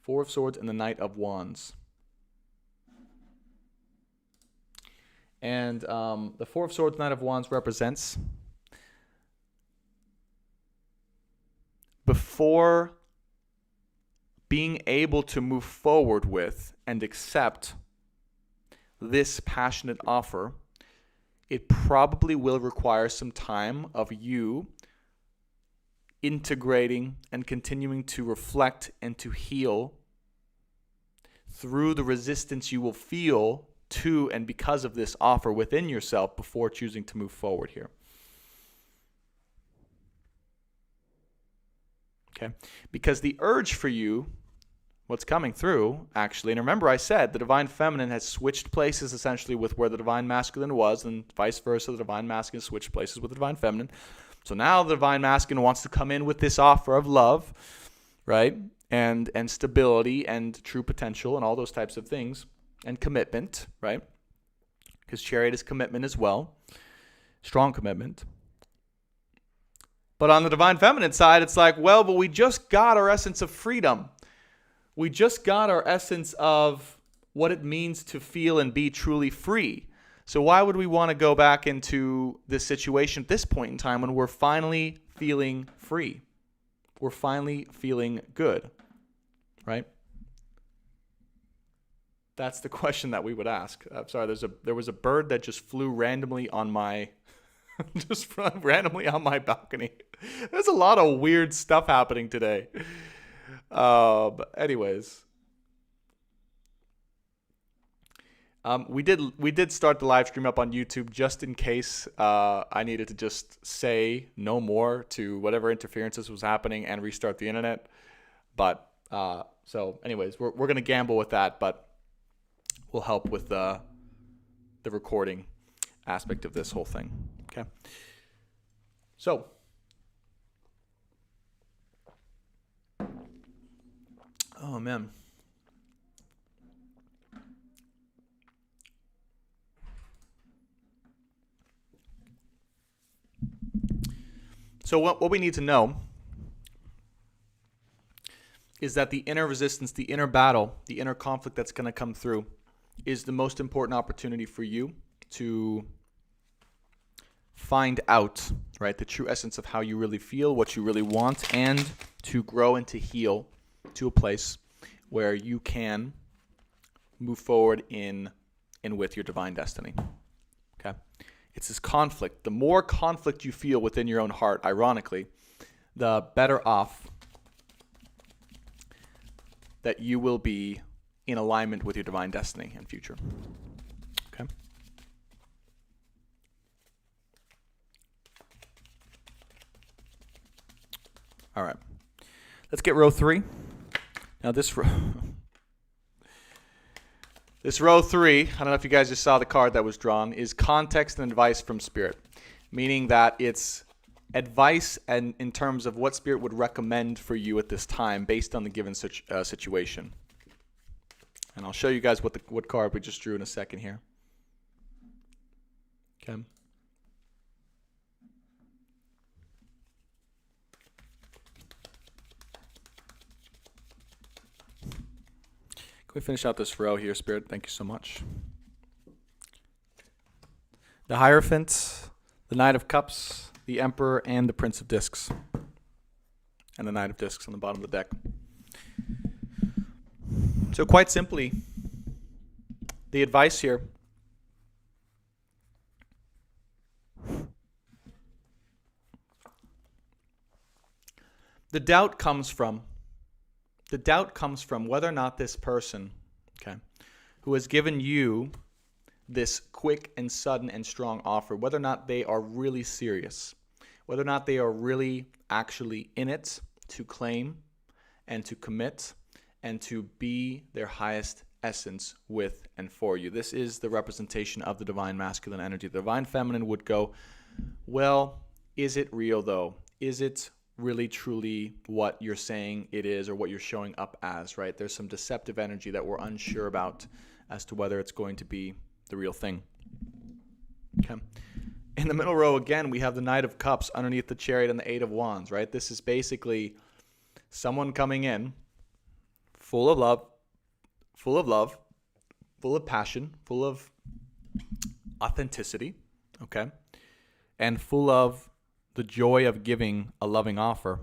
Four of Swords and the Knight of Wands. And the Four of Swords, Knight of Wands represents before being able to move forward with and accept this passionate offer, it probably will require some time of you integrating and continuing to reflect and to heal through the resistance you will feel to and because of this offer within yourself before choosing to move forward here. Okay? Because the urge for you, what's coming through, actually, and remember I said the Divine Feminine has switched places essentially with where the Divine Masculine was, and vice versa, the Divine Masculine switched places with the Divine Feminine. So now the Divine Masculine wants to come in with this offer of love, right? And stability and true potential and all those types of things, and commitment, right? Because Chariot is commitment as well, strong commitment. But on the Divine Feminine side, it's like, well, but we just got our essence of freedom. We just got our essence of what it means to feel and be truly free. So why would we want to go back into this situation at this point in time when we're finally feeling free? We're finally feeling good, right? That's the question that we would ask. I'm sorry, there was a bird that just flew randomly on my randomly on my balcony. There's a lot of weird stuff happening today. Anyways, we did start the live stream up on YouTube just in case I needed to just say no more to whatever interferences was happening and restart the internet. But so anyways, we're gonna gamble with that, but we'll help with the recording aspect of this whole thing. Okay. So oh man. So what we need to know is that the inner resistance, the inner battle, the inner conflict that's going to come through is the most important opportunity for you to find out, right, the true essence of how you really feel, what you really want, and to grow and to heal to a place where you can move forward in with your divine destiny. Okay? It's this conflict. The more conflict you feel within your own heart, ironically, the better off that you will be in alignment with your divine destiny and future. Okay? All right. Let's get row 3. Now this row 3, I don't know if you guys just saw the card that was drawn, is context and advice from Spirit, meaning that it's advice and in terms of what Spirit would recommend for you at this time based on the given situation. And I'll show you guys what card we just drew in a second here. Okay. Can we finish out this row here, Spirit? Thank you so much. The Hierophant, the Knight of Cups, the Emperor, and the Prince of Discs. And the Knight of Discs on the bottom of the deck. So quite simply, the advice here the doubt comes from whether or not this person, okay, who has given you this quick and sudden and strong offer, whether or not they are really serious, whether or not they are really actually in it to claim and to commit and to be their highest essence with and for you. This is the representation of the divine masculine energy. The divine feminine would go, well, is it real though? Is it really truly what you're saying it is or what you're showing up as, right? There's some deceptive energy that we're unsure about as to whether it's going to be the real thing. Okay. In the middle row, again, we have the Knight of Cups underneath the Chariot and the Eight of Wands, right? This is basically someone coming in full of love, full of love, full of passion, full of authenticity, okay? And full of the joy of giving a loving offer.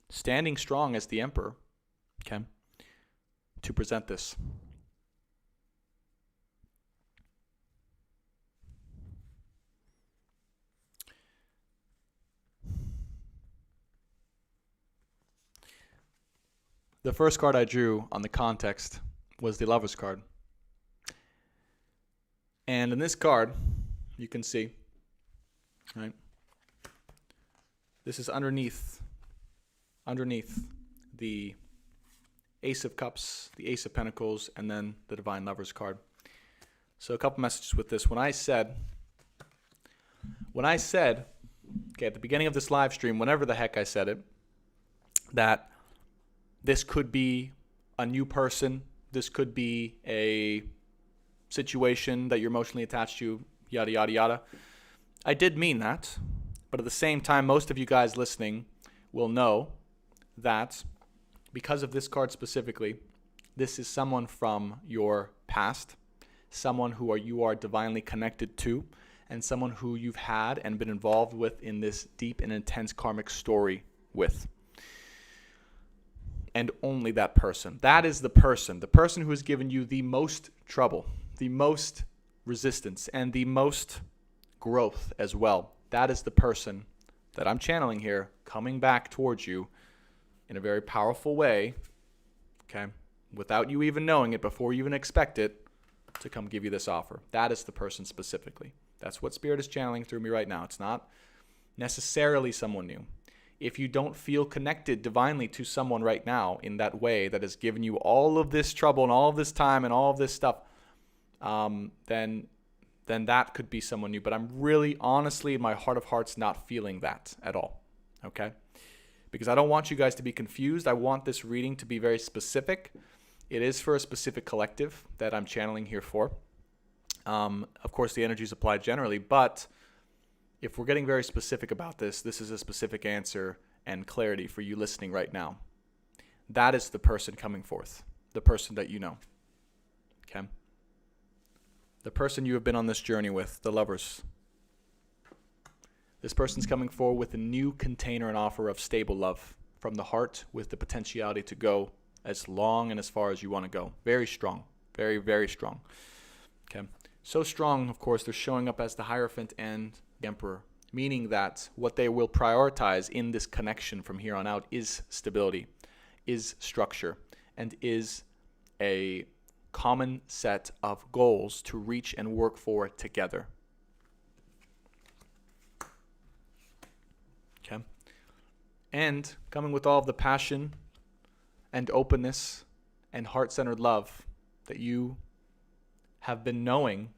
Standing strong as the emperor, okay, to present this. The first card I drew on the context was the Lover's card. And in this card, you can see, right, this is underneath the Ace of Cups, the Ace of Pentacles, and then the Divine Lover's card. So a couple messages with this. When I said, okay, at the beginning of this live stream, whenever the heck I said it, that this could be a new person, this could be a situation that you're emotionally attached to, yada, yada, yada. I did mean that, but at the same time, most of you guys listening will know that because of this card specifically, this is someone from your past, someone who you are divinely connected to, and someone who you've had and been involved with in this deep and intense karmic story with. And only that person. That is the person who has given you the most trouble, the most resistance, and the most growth as well. That is the person that I'm channeling here, coming back towards you in a very powerful way, okay, without you even knowing it, before you even expect it, to come give you this offer. That is the person specifically. That's what Spirit is channeling through me right now. It's not necessarily someone new. If you don't feel connected divinely to someone right now in that way that has given you all of this trouble and all of this time and all of this stuff, then that could be someone new. But I'm really, honestly, in my heart of hearts, not feeling that at all, okay? Because I don't want you guys to be confused. I want this reading to be very specific. It is for a specific collective that I'm channeling here for. Of course, the energy is applied generally, but if we're getting very specific about this, this is a specific answer and clarity for you listening right now. That is the person coming forth, the person that you know, okay? The person you have been on this journey with, the Lovers. This person's coming forward with a new container and offer of stable love from the heart, with the potentiality to go as long and as far as you want to go. Very strong, very, very strong, okay? So strong, of course, they're showing up as the Hierophant and the Emperor, meaning that what they will prioritize in this connection from here on out is stability, is structure, and is a common set of goals to reach and work for together. Okay? And coming with all of the passion and openness and heart-centered love that you have been knowing,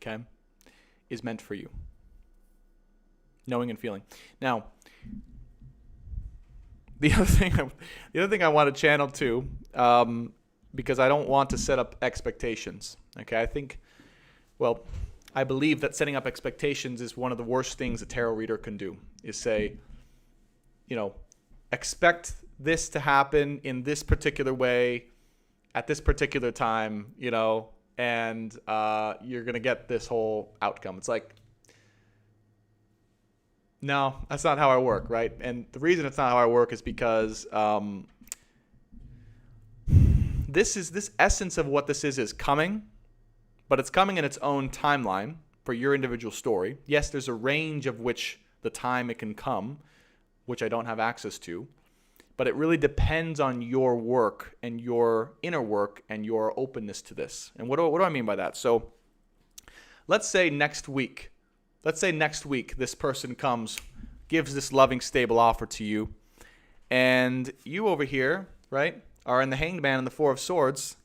okay, is meant for you. Knowing and feeling. Now, the other thing I want to channel too, because I don't want to set up expectations. Okay, I believe that setting up expectations is one of the worst things a tarot reader can do. Is say, expect this to happen in this particular way, at this particular time, and you're going to get this whole outcome. It's like, no, that's not how I work, right? And the reason it's not how I work is because this essence of what this is coming, but it's coming in its own timeline for your individual story. Yes, there's a range of which the time it can come, which I don't have access to, but it really depends on your work and your inner work and your openness to this. And what do I mean by that? So let's say next week this person comes, gives this loving, stable offer to you, and you over here, right, are in the Hanged Man and the Four of Swords,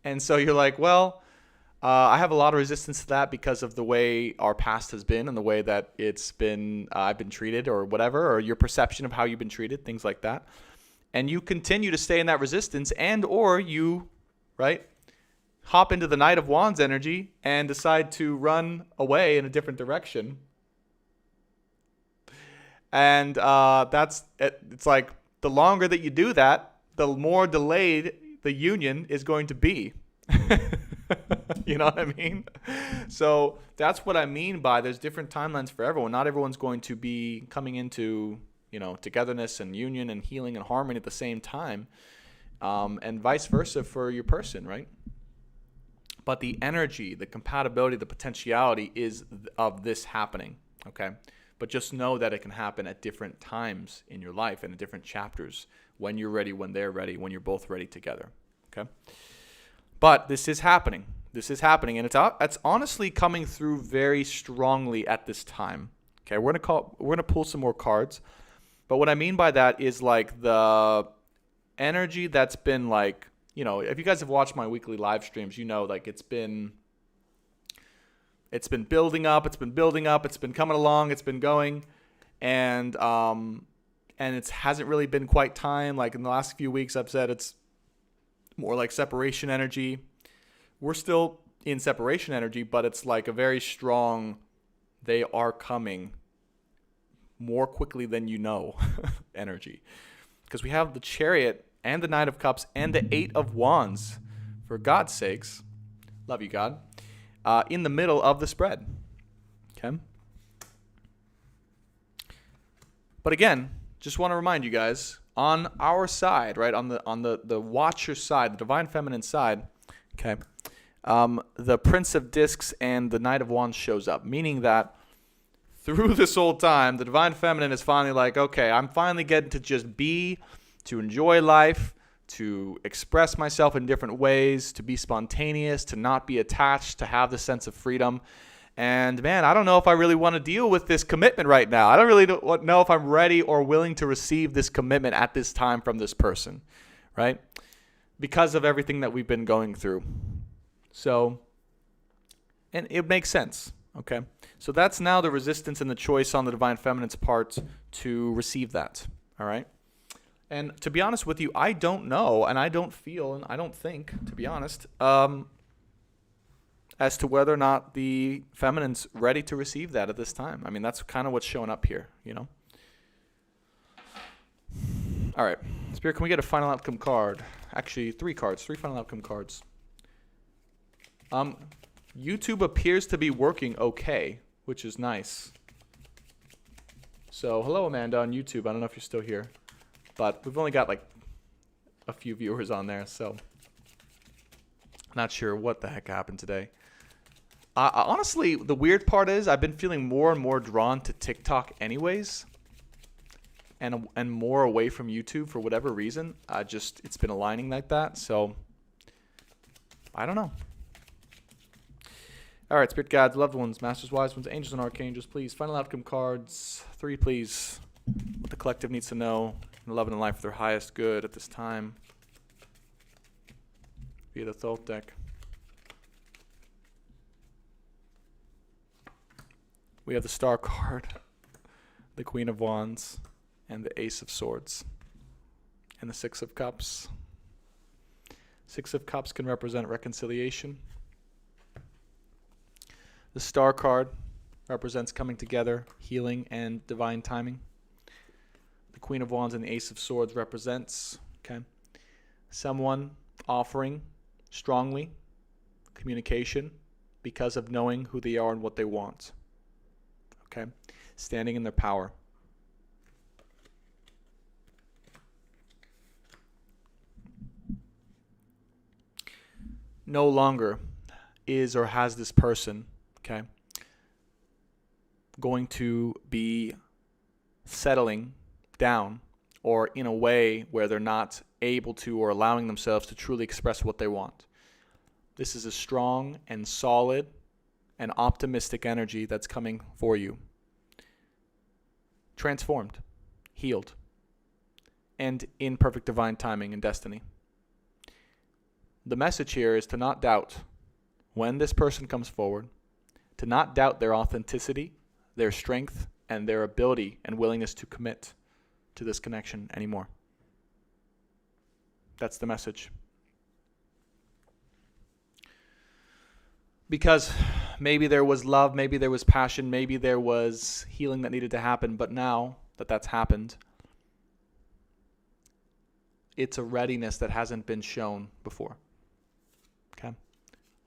and so you're like, well, I have a lot of resistance to that because of the way our past has been and the way that it's been, I've been treated or whatever, or your perception of how you've been treated, things like that. And you continue to stay in that resistance, and or you, right, hop into the Knight of Wands energy and decide to run away in a different direction. And it's like the longer that you do that, the more delayed the union is going to be. You know what I mean? So that's what I mean by there's different timelines for everyone. Not everyone's going to be coming into, togetherness and union and healing and harmony at the same time, and vice versa for your person, right? But the energy, the compatibility, the potentiality is of this happening, okay? But just know that it can happen at different times in your life and in different chapters, when you're ready, when they're ready, when you're both ready together, okay? But this is happening. This is happening, and it's honestly coming through very strongly at this time. Okay, we're gonna pull some more cards, but what I mean by that is like the energy that's been like, if you guys have watched my weekly live streams, like it's been building up, it's been coming along, it's been going, and it hasn't really been quite time. Like in the last few weeks, I've said it's more like separation energy. We're still in separation energy, but it's like a very strong, they are coming more quickly than energy. Because we have the Chariot and the Knight of Cups and the Eight of Wands, for God's sakes, love you, God, in the middle of the spread. Okay? But again, just want to remind you guys, on our side, right, on the watcher side, the divine feminine side, okay, the Prince of Discs and the Knight of Wands shows up, meaning that through this whole time, the divine feminine is finally like, okay, I'm finally getting to just be, to enjoy life, to express myself in different ways, to be spontaneous, to not be attached, to have the sense of freedom. And man, I don't know if I really want to deal with this commitment right now. I don't really know if I'm ready or willing to receive this commitment at this time from this person, right? Because of everything that we've been going through. So, and it makes sense, okay? So that's now the resistance and the choice on the divine feminine's part to receive that, all right? And to be honest with you, I don't know, and I don't feel, and I don't think, to be honest, as to whether or not the feminine's ready to receive that at this time. I mean, that's kind of what's showing up here, All right. Spirit, can we get a final outcome card? Actually, 3 final outcome cards. YouTube appears to be working okay, which is nice. So, hello, Amanda, on YouTube. I don't know if you're still here, but we've only got like a few viewers on there, so not sure what the heck happened today. Honestly, the weird part is I've been feeling more and more drawn to TikTok anyways, and more away from YouTube for whatever reason. It's been aligning like that, so I don't know. All right, Spirit Guides, loved ones, Masters, Wise Ones, Angels, and Archangels, please. Final outcome cards, 3, please. What the collective needs to know in love and in life for their highest good at this time. Via the Thoth deck. We have the Star card, the Queen of Wands, and the Ace of Swords, and the Six of Cups. Six of Cups can represent reconciliation. The Star card represents coming together, healing, and divine timing. The Queen of Wands and the Ace of Swords represents, someone offering strongly communication because of knowing who they are and what they want. Standing in their power. No longer is or has this person, going to be settling down or in a way where they're not able to or allowing themselves to truly express what they want. This is a strong and solid and optimistic energy that's coming for you. Transformed, healed, and in perfect divine timing and destiny. The message here is to not doubt when this person comes forward, to not doubt their authenticity, their strength, and their ability and willingness to commit to this connection anymore. That's the message. Because maybe there was love, maybe there was passion, maybe there was healing that needed to happen, but now that that's happened, it's a readiness that hasn't been shown before. Okay.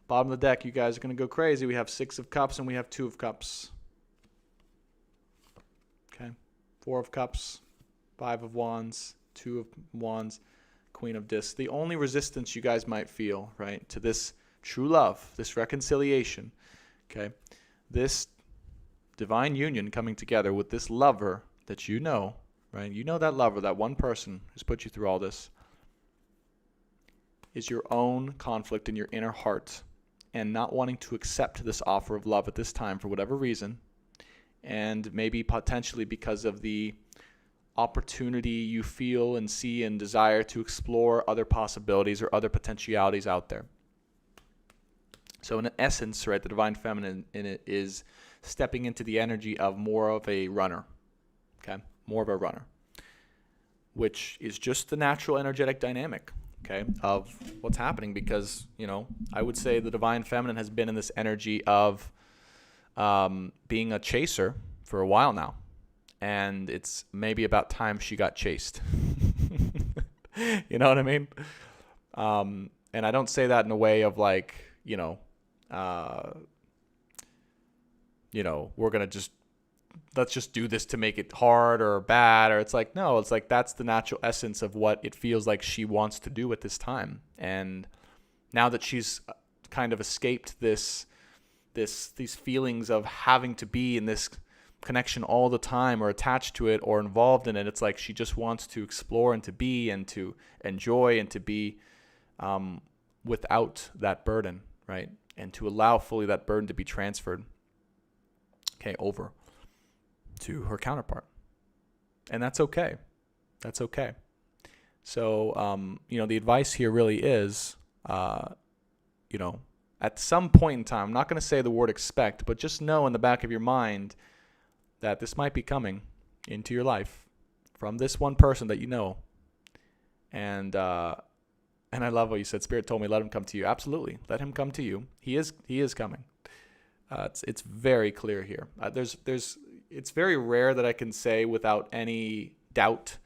Bottom of the deck, you guys are going to go crazy. We have 6 of Cups and we have 2 of Cups. Okay. 4 of Cups, 5 of Wands, 2 of Wands, Queen of Discs. The only resistance you guys might feel, right, to this true love, this reconciliation, okay, this divine union coming together with this lover that you know, right? You know that lover, that one person who's put you through all this, is your own conflict in your inner heart and not wanting to accept this offer of love at this time for whatever reason, and maybe potentially because of the opportunity you feel and see and desire to explore other possibilities or other potentialities out there. So in essence, right, the divine feminine in it is stepping into the energy of more of a runner, okay, more of a runner, which is just the natural energetic dynamic, okay, of what's happening. Because, you know, I would say the divine feminine has been in this energy of being a chaser for a while now. And it's maybe about time she got chased. You know what I mean? And I don't say that in a way of like, we're going to let's just do this to make it hard or bad. Or it's like, no, it's like that's the natural essence of what it feels like she wants to do at this time. And now that she's kind of escaped these feelings of having to be in this connection all the time or attached to it or involved in it, it's like she just wants to explore and to be and to enjoy and to be without that burden, right? And to allow fully that burden to be transferred, okay, over to her counterpart. And that's okay. That's okay. So, the advice here really is, at some point in time, I'm not going to say the word expect, but just know in the back of your mind that this might be coming into your life from this one person that you know. And I love what you said. Spirit told me, let him come to you. Absolutely. Let him come to you. He is coming. It's very clear here. It's very rare that I can say without any doubt,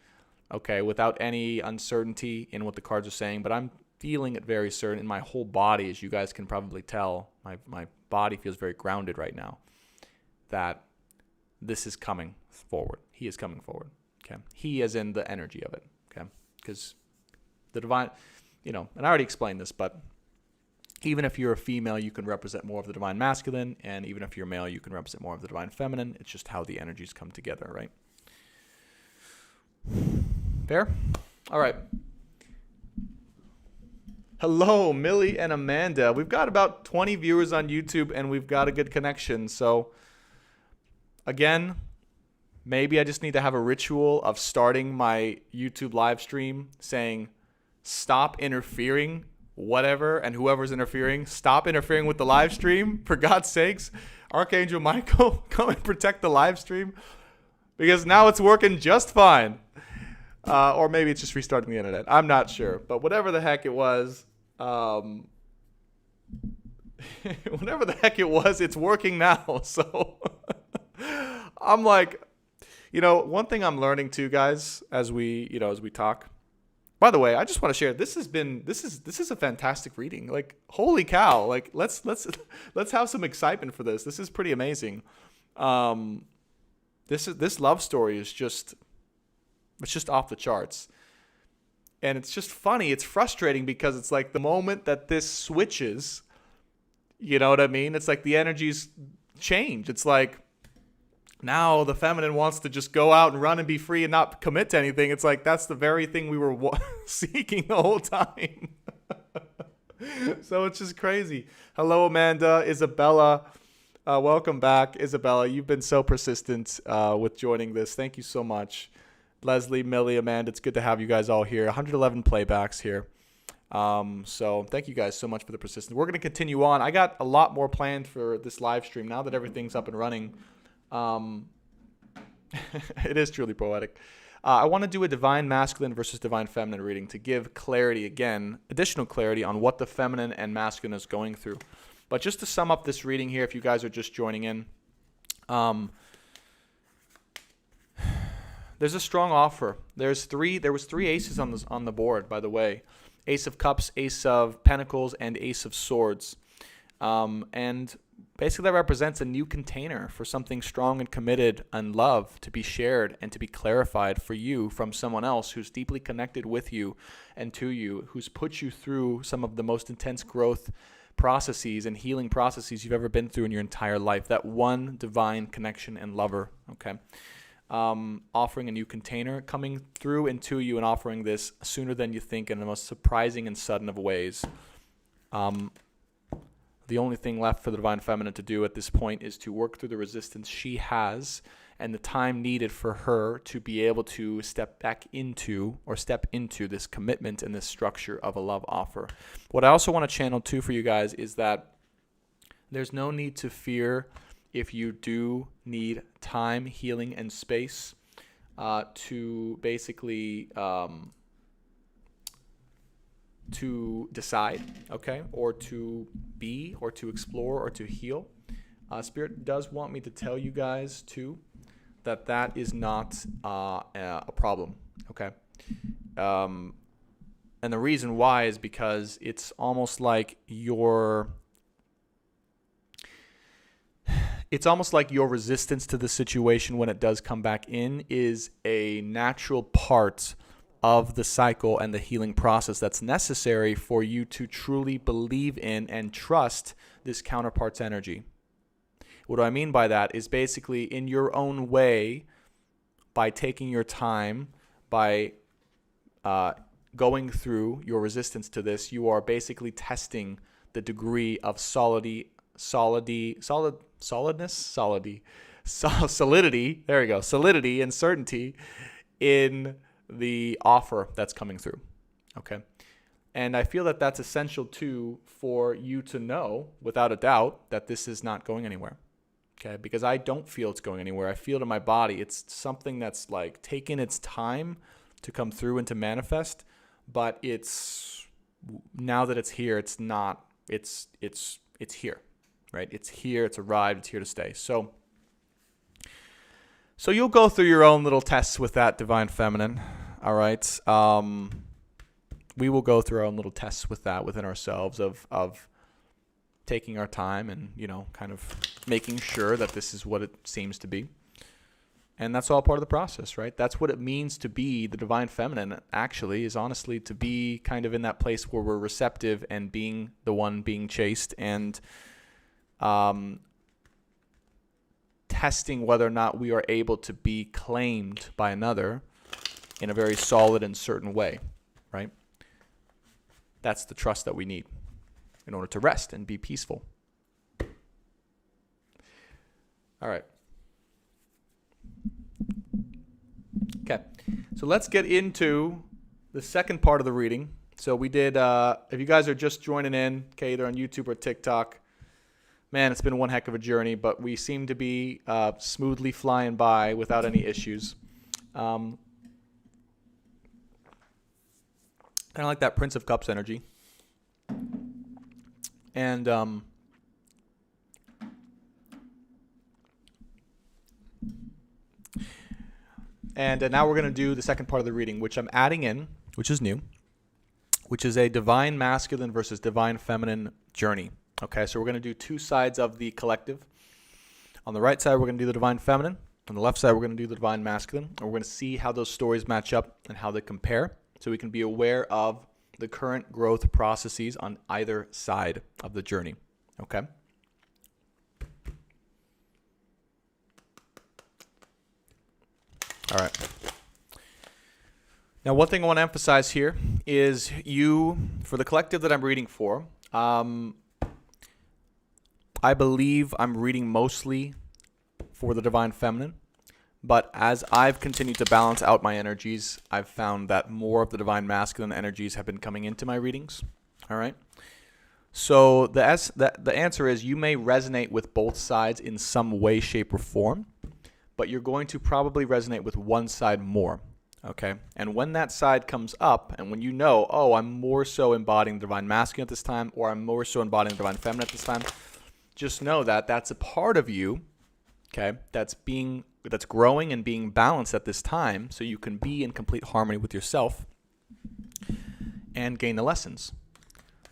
okay, without any uncertainty in what the cards are saying, but I'm feeling it very certain in my whole body, as you guys can probably tell. My body feels very grounded right now, that this is coming forward. He is coming forward, okay? He is in the energy of it, okay? Because the divine, and I already explained this, but even if you're a female, you can represent more of the divine masculine, and even if you're male, you can represent more of the divine feminine. It's just how the energies come together, right? Fair? All right. Hello, Millie and Amanda. We've got about 20 viewers on YouTube, and we've got a good connection. So, again, maybe I just need to have a ritual of starting my YouTube live stream saying, stop interfering, whatever, and whoever's interfering, stop interfering with the live stream. For God's sakes, Archangel Michael, come and protect the live stream, because now it's working just fine. Or maybe it's just restarting the internet. I'm not sure. But whatever the heck it was, it's working now. So I'm like, one thing I'm learning too, guys, as we talk. By the way, I just want to share, this is a fantastic reading. Like, holy cow. Like, let's have some excitement for this. This is pretty amazing. This love story is just off the charts. And it's just funny. It's frustrating because it's like the moment that this switches, you know what I mean? It's like the energies change. It's like now the feminine wants to just go out and run and be free and not commit to anything. It's like that's the very thing we were seeking the whole time. So it's just crazy. Hello, Amanda, Isabella. Welcome back, Isabella. You've been so persistent with joining this. Thank you so much. Leslie, Millie, Amanda, it's good to have you guys all here. 111 playbacks here. So thank you guys so much for the persistence. We're going to continue on. I got a lot more planned for this live stream now that everything's up and running. It is truly poetic. I want to do a divine masculine versus divine feminine reading to give clarity, again, additional clarity on what the feminine and masculine is going through. But just to sum up this reading here, if you guys are just joining in, There's a strong offer. There was three aces on the board, by the way. Ace of Cups, Ace of Pentacles, and Ace of Swords. And basically that represents a new container for something strong and committed and love to be shared and to be clarified for you from someone else who's deeply connected with you and to you, who's put you through some of the most intense growth processes and healing processes you've ever been through in your entire life. That one divine connection and lover, okay? Offering a new container, coming through and to you and offering this sooner than you think in the most surprising and sudden of ways. The only thing left for the Divine Feminine to do at this point is to work through the resistance she has and the time needed for her to be able to step into this commitment and this structure of a love offer. What I also want to channel too for you guys is that there's no need to fear if you do need time, healing, and space to basically to decide, okay, or to be, or to explore, or to heal. Spirit does want me to tell you guys too that is not a problem, okay? And the reason why is because it's almost like your resistance to the situation when it does come back in is a natural part of the cycle and the healing process that's necessary for you to truly believe in and trust this counterpart's energy. What do I mean by that is basically in your own way, by taking your time, by going through your resistance to this, you are basically testing the degree of solidity, and certainty in the offer that's coming through, okay? And I feel that that's essential too for you to know without a doubt that this is not going anywhere, okay? Because I don't feel it's going anywhere. I feel it in my body. It's something that's like taken its time to come through and to manifest, but it's, now that it's here, it's not, it's here, right? It's here, it's arrived, it's here to stay. So you'll go through your own little tests with that, Divine Feminine, all right? We will go through our own little tests with that within ourselves of taking our time and, kind of making sure that this is what it seems to be. And that's all part of the process, right? That's what it means to be the Divine Feminine, actually, is honestly to be kind of in that place where we're receptive and being the one being chased and testing whether or not we are able to be claimed by another in a very solid and certain way, right? That's the trust that we need in order to rest and be peaceful. All right. Okay, so let's get into the second part of the reading. So we did, if you guys are just joining in, okay, either on YouTube or TikTok, man, it's been one heck of a journey, but we seem to be smoothly flying by without any issues. Kind of like that Prince of Cups energy. And now we're going to do the second part of the reading, which I'm adding in, which is new, which is a divine masculine versus divine feminine journey. Okay, so we're going to do two sides of the collective. On the right side, we're going to do the divine feminine. On the left side, we're going to do the divine masculine. And we're going to see how those stories match up and how they compare, so we can be aware of the current growth processes on either side of the journey. Okay? All right. Now, one thing I want to emphasize here is for the collective that I'm reading for, I believe I'm reading mostly for the divine feminine, but as I've continued to balance out my energies, I've found that more of the divine masculine energies have been coming into my readings. All right. So the answer is you may resonate with both sides in some way, shape, or form, but you're going to probably resonate with one side more. Okay. And when that side comes up, and when you know, oh, I'm more so embodying the divine masculine at this time, or I'm more so embodying the divine feminine at this time, just know that that's a part of you, okay, that's being that's growing and being balanced at this time, so you can be in complete harmony with yourself and gain the lessons.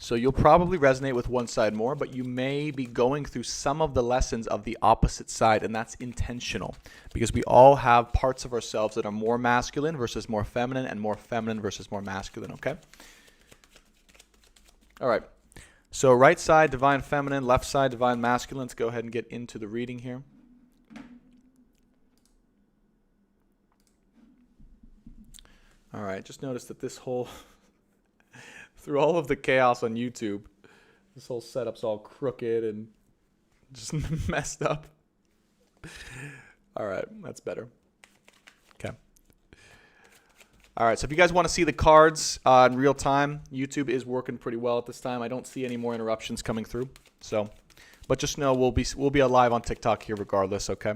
So you'll probably resonate with one side more, but you may be going through some of the lessons of the opposite side, and that's intentional because we all have parts of ourselves that are more masculine versus more feminine and more feminine versus more masculine, okay? All right. So right side, divine feminine, left side, divine masculine. Let's go ahead and get into the reading here. All right, just notice that this whole, through all of the chaos on YouTube, this whole setup's all crooked and just messed up. All right, that's better. Okay. All right, so if you guys want to see the cards in real time, YouTube is working pretty well at this time. I don't see any more interruptions coming through. So, but just know we'll be live on TikTok here regardless, okay?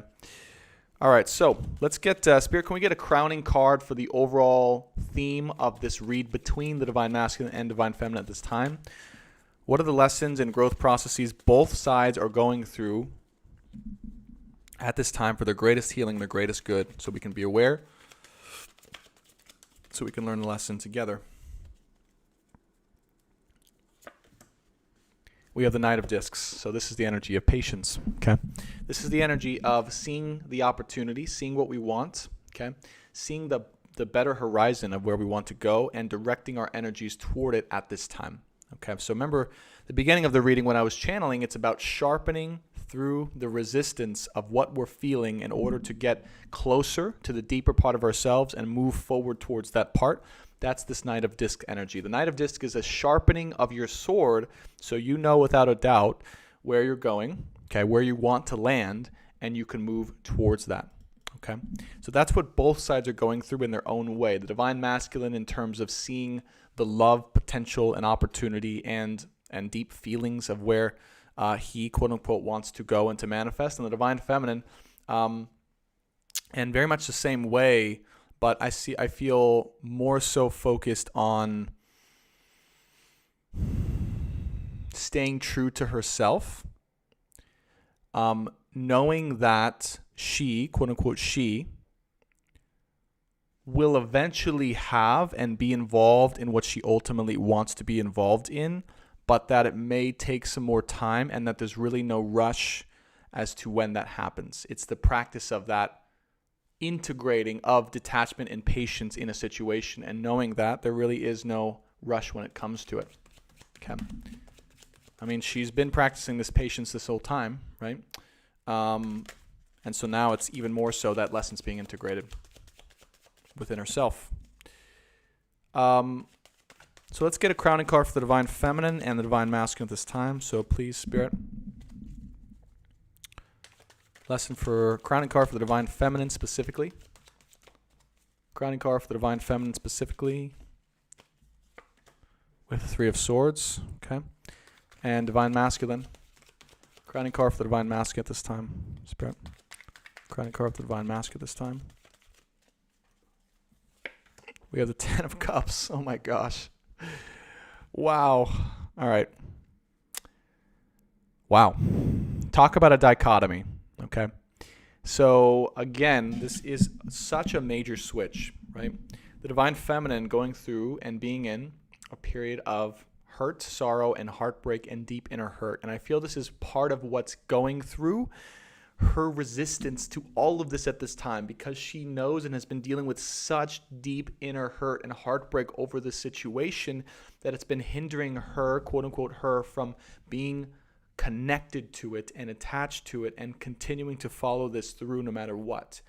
All right, so let's get, Spirit, can we get a crowning card for the overall theme of this read between the Divine Masculine and Divine Feminine at this time? What are the lessons and growth processes both sides are going through at this time for their greatest healing, their greatest good, so we can be aware, so we can learn the lesson together. We have the Knight of Discs. So this is the energy of patience, okay? This is the energy of seeing the opportunity, seeing what we want, okay? Seeing the better horizon of where we want to go and directing our energies toward it at this time, okay? So remember, the beginning of the reading when I was channeling, it's about sharpening through the resistance of what we're feeling in order to get closer to the deeper part of ourselves and move forward towards that part. That's this Knight of Disc energy. The Knight of Disc is a sharpening of your sword, so you know without a doubt where you're going, okay, where you want to land, and you can move towards that, okay? So that's what both sides are going through in their own way. The Divine Masculine in terms of seeing the love, potential, and opportunity and deep feelings of where he, quote-unquote, wants to go and to manifest, and the Divine Feminine, and very much the same way, but I feel more so focused on staying true to herself, knowing that she, quote unquote, she, will eventually have and be involved in what she ultimately wants to be involved in, but that it may take some more time and that there's really no rush as to when that happens. It's the practice of that integrating of detachment and patience in a situation and knowing that there really is no rush when it comes to it. Okay. I mean, she's been practicing this patience this whole time, right? And so now it's even more so that lesson's being integrated within herself. So let's get a crowning card for the Divine Feminine and the Divine Masculine at this time. So please, Spirit. Lesson for crowning card for the Divine Feminine specifically. Crowning card for the Divine Feminine specifically. With the Three of Swords. Okay. And Divine Masculine. Crowning card for the Divine Masculine at this time. Spirit. Crowning card for the Divine Masculine at this time. We have the Ten of Cups. Oh my gosh. Wow. All right. Wow. Talk about a dichotomy. Okay. So again, this is such a major switch, right? The Divine Feminine going through and being in a period of hurt, sorrow, and heartbreak and deep inner hurt. And I feel this is part of what's going through her resistance to all of this at this time, because she knows and has been dealing with such deep inner hurt and heartbreak over this situation that it's been hindering her, quote unquote, her from being connected to it and attached to it and continuing to follow this through no matter what.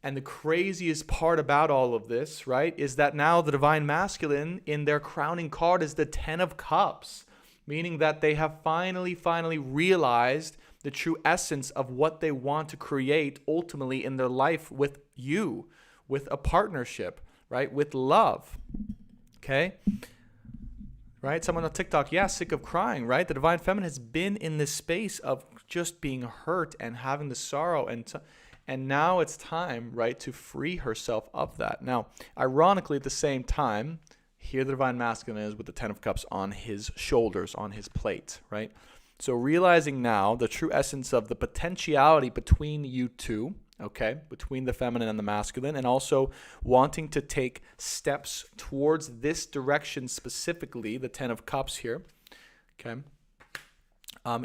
And the craziest part about all of this, right, is that now the Divine Masculine in their crowning card is the Ten of Cups, meaning that they have finally realized the true essence of what they want to create ultimately in their life with you, with a partnership, right, with love, okay? Right? Someone on TikTok, yeah, sick of crying, right? The Divine Feminine has been in this space of just being hurt and having the sorrow, and now it's time, right, to free herself of that. Now, ironically, at the same time, here the Divine Masculine is with the Ten of Cups on his shoulders, on his plate, right? So realizing now the true essence of the potentiality between you two, okay, between the feminine and the masculine, and also wanting to take steps towards this direction specifically, the 10 of Cups here, okay,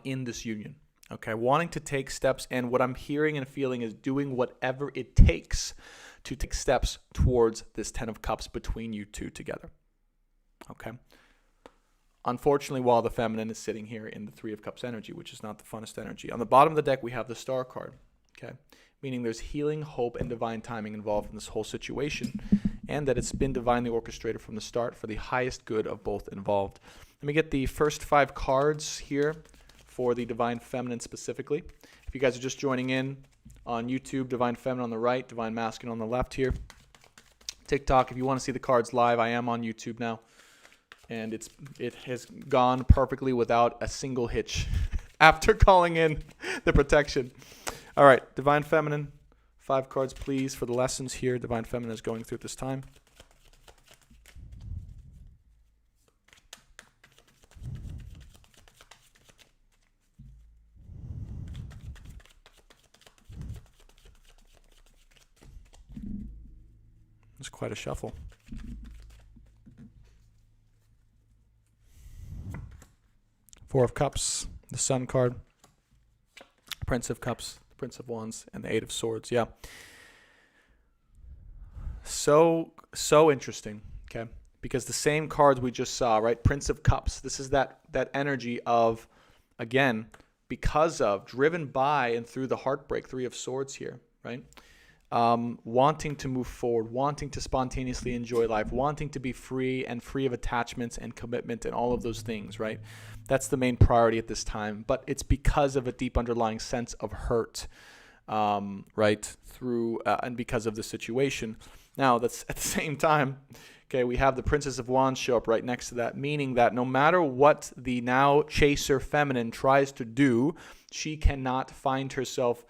in this union. Okay, wanting to take steps, and what I'm hearing and feeling is doing whatever it takes to take steps towards this 10 of Cups between you two together. Okay. Unfortunately, while the feminine is sitting here in the 3 of Cups energy, which is not the funnest energy. On the bottom of the deck, we have the Star card, okay, meaning there's healing, hope, and divine timing involved in this whole situation, and that it's been divinely orchestrated from the start for the highest good of both involved. Let me get the first 5 cards here for the Divine Feminine specifically. If you guys are just joining in on YouTube, Divine Feminine on the right, Divine Masculine on the left here. TikTok, if you want to see the cards live, I am on YouTube now. And it has gone perfectly without a single hitch after calling in the protection. All right, Divine Feminine, 5 cards please for the lessons here Divine Feminine is going through at this time. It's quite a shuffle. Four of Cups, the Sun card, Prince of Cups, Prince of Wands, and the 8 of Swords. Yeah. So interesting, okay? Because the same cards we just saw, right? Prince of Cups. This is that energy of, again, because of, driven by and through the heartbreak, 3 of Swords here, right? Wanting to move forward, wanting to spontaneously enjoy life, wanting to be free of attachments and commitment and all of those things, right? That's the main priority at this time, but it's because of a deep underlying sense of hurt, right? Through and because of the situation. Now, that's at the same time, okay, we have the Princess of Wands show up right next to that, meaning that no matter what the now chaser feminine tries to do, she cannot find herself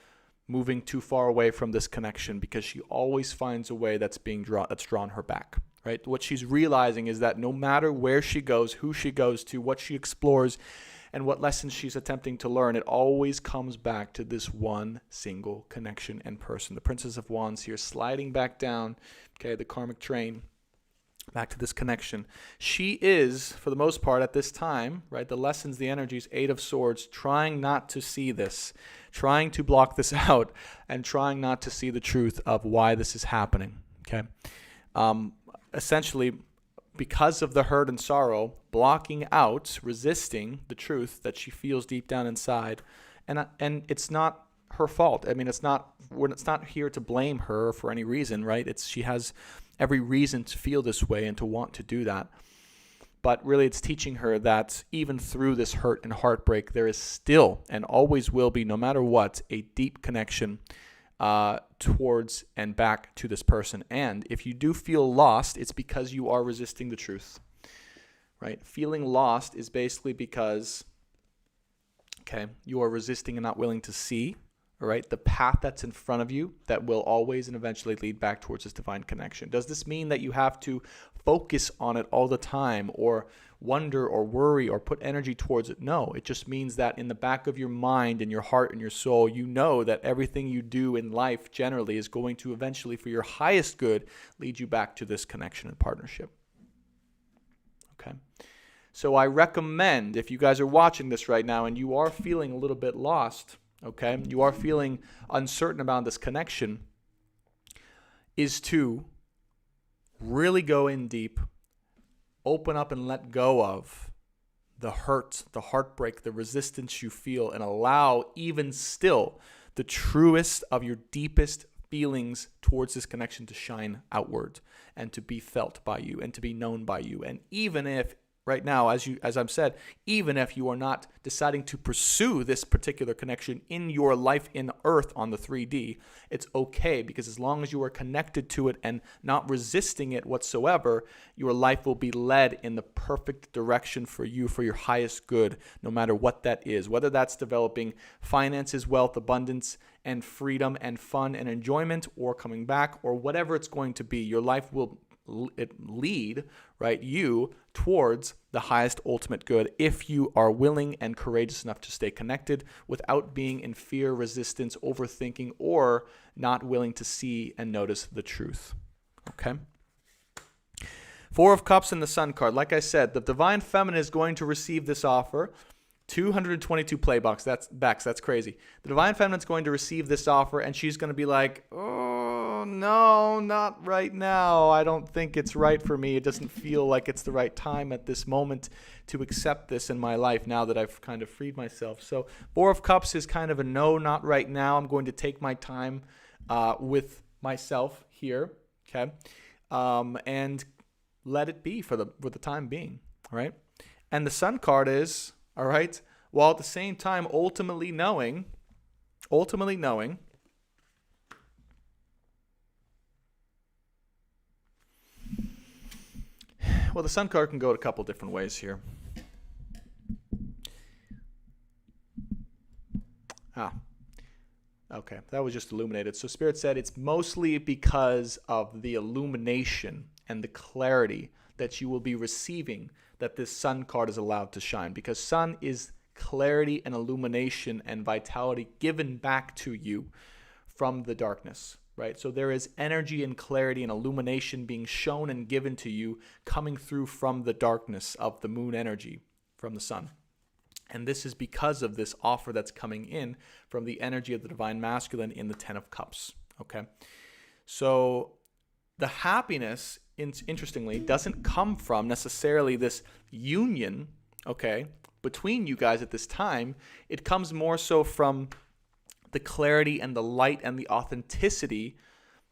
moving too far away from this connection because she always finds a way that's drawn her back, right? What she's realizing is that no matter where she goes, who she goes to, what she explores, and what lessons she's attempting to learn, it always comes back to this one single connection and person. The Princess of Wands here sliding back down, okay, the karmic train, back to this connection. She is, for the most part at this time, right, the lessons, the energies, 8 of Swords, trying not to see this, trying to block this out, and trying not to see the truth of why this is happening, okay? Essentially, because of the hurt and sorrow, blocking out, resisting the truth that she feels deep down inside, and it's not her fault. I mean, it's not here to blame her for any reason, right? She has every reason to feel this way and to want to do that. But really, it's teaching her that even through this hurt and heartbreak, there is still and always will be, no matter what, a deep connection towards and back to this person. And if you do feel lost, it's because you are resisting the truth, right? Feeling lost is basically because, okay, you are resisting and not willing to see, all right, the path that's in front of you that will always and eventually lead back towards this divine connection. Does this mean that you have to focus on it all the time or wonder or worry or put energy towards it? No, it just means that in the back of your mind and your heart and your soul, you know that everything you do in life generally is going to eventually, for your highest good, lead you back to this connection and partnership. Okay. So I recommend, if you guys are watching this right now and you are feeling a little bit lost, okay, you are feeling uncertain about this connection, is to really go in deep, open up and let go of the hurt, the heartbreak, the resistance you feel, and allow even still the truest of your deepest feelings towards this connection to shine outward and to be felt by you and to be known by you. And even if right now, as I've said, even if you are not deciding to pursue this particular connection in your life in Earth on the 3D, it's okay, because as long as you are connected to it and not resisting it whatsoever, your life will be led in the perfect direction for you, for your highest good, no matter what that is. Whether that's developing finances, wealth, abundance, and freedom and fun and enjoyment, or coming back, or whatever it's going to be, your life will lead, right, you towards the highest ultimate good if you are willing and courageous enough to stay connected without being in fear, resistance, overthinking, or not willing to see and notice the truth. Okay? Four of Cups and the Sun card. Like I said, the Divine Feminine is going to receive this offer. 222 playbacks. That's crazy. The Divine Feminine is going to receive this offer, and she's going to be like, oh, no, not right now. I don't think it's right for me. It doesn't feel like it's the right time at this moment to accept this in my life now that I've kind of freed myself. So Four of Cups is kind of a no, not right now. I'm going to take my time with myself here, okay, and let it be for the time being, all right? And the Sun card is, all right, while at the same time ultimately knowing, well, the Sun card can go a couple different ways here. Okay, that was just illuminated. So Spirit said it's mostly because of the illumination and the clarity that you will be receiving that this Sun card is allowed to shine, because Sun is clarity and illumination and vitality given back to you from the darkness, right? So there is energy and clarity and illumination being shown and given to you coming through from the darkness of the moon energy from the Sun. And this is because of this offer that's coming in from the energy of the Divine Masculine in the Ten of Cups, okay? So the happiness, interestingly, doesn't come from necessarily this union, okay, between you guys at this time. It comes more so from the clarity and the light and the authenticity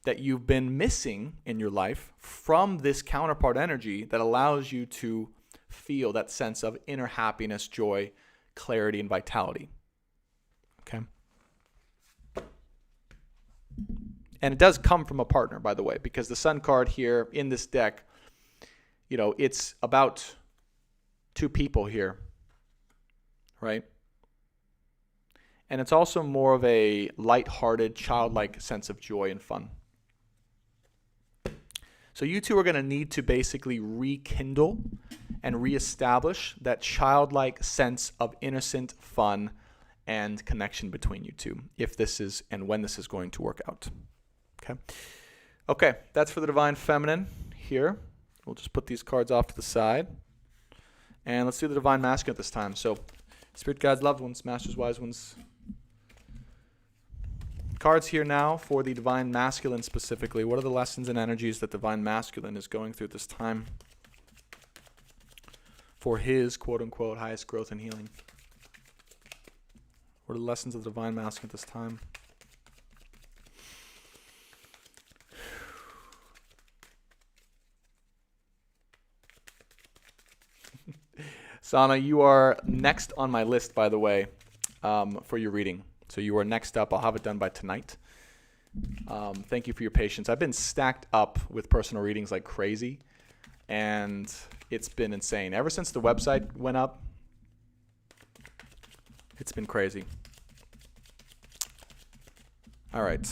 that you've been missing in your life from this counterpart energy that allows you to feel that sense of inner happiness, joy, clarity, and vitality, okay? And it does come from a partner, by the way, because the Sun card here in this deck, you know, it's about two people here, right? And it's also more of a lighthearted, childlike sense of joy and fun. So you two are going to need to basically rekindle and reestablish that childlike sense of innocent fun and connection between you two, if this is and when this is going to work out. Okay, that's for the Divine Feminine here. We'll just put these cards off to the side. And let's do the Divine Masculine this time. So, Spirit Guides, Loved Ones, Masters, Wise Ones. Cards here now for the Divine Masculine specifically. What are the lessons and energies that Divine Masculine is going through this time for his quote-unquote highest growth and healing? What are the lessons of the Divine Masculine at this time? Sana, you are next on my list, by the way, for your reading. So you are next up. I'll have it done by tonight. Thank you for your patience. I've been stacked up with personal readings like crazy, and it's been insane. Ever since the website went up, it's been crazy. All right.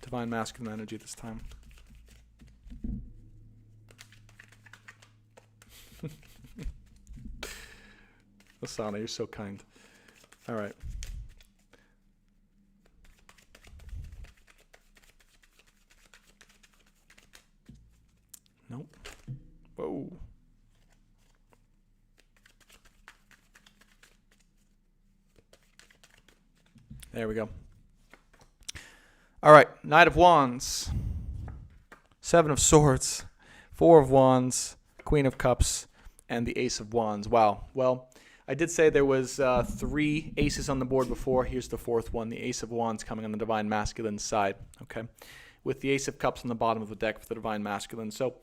Divine Masculine energy this time. Asana, you're so kind. All right. Nope. Whoa. There we go. All right. Knight of Wands. Seven of Swords. Four of Wands. Queen of Cups. And the Ace of Wands. Wow. Well, I did say there was 3 aces on the board before. Here's the 4th one, the Ace of Wands coming on the Divine Masculine side, okay? With the Ace of Cups on the bottom of the deck for the Divine Masculine. So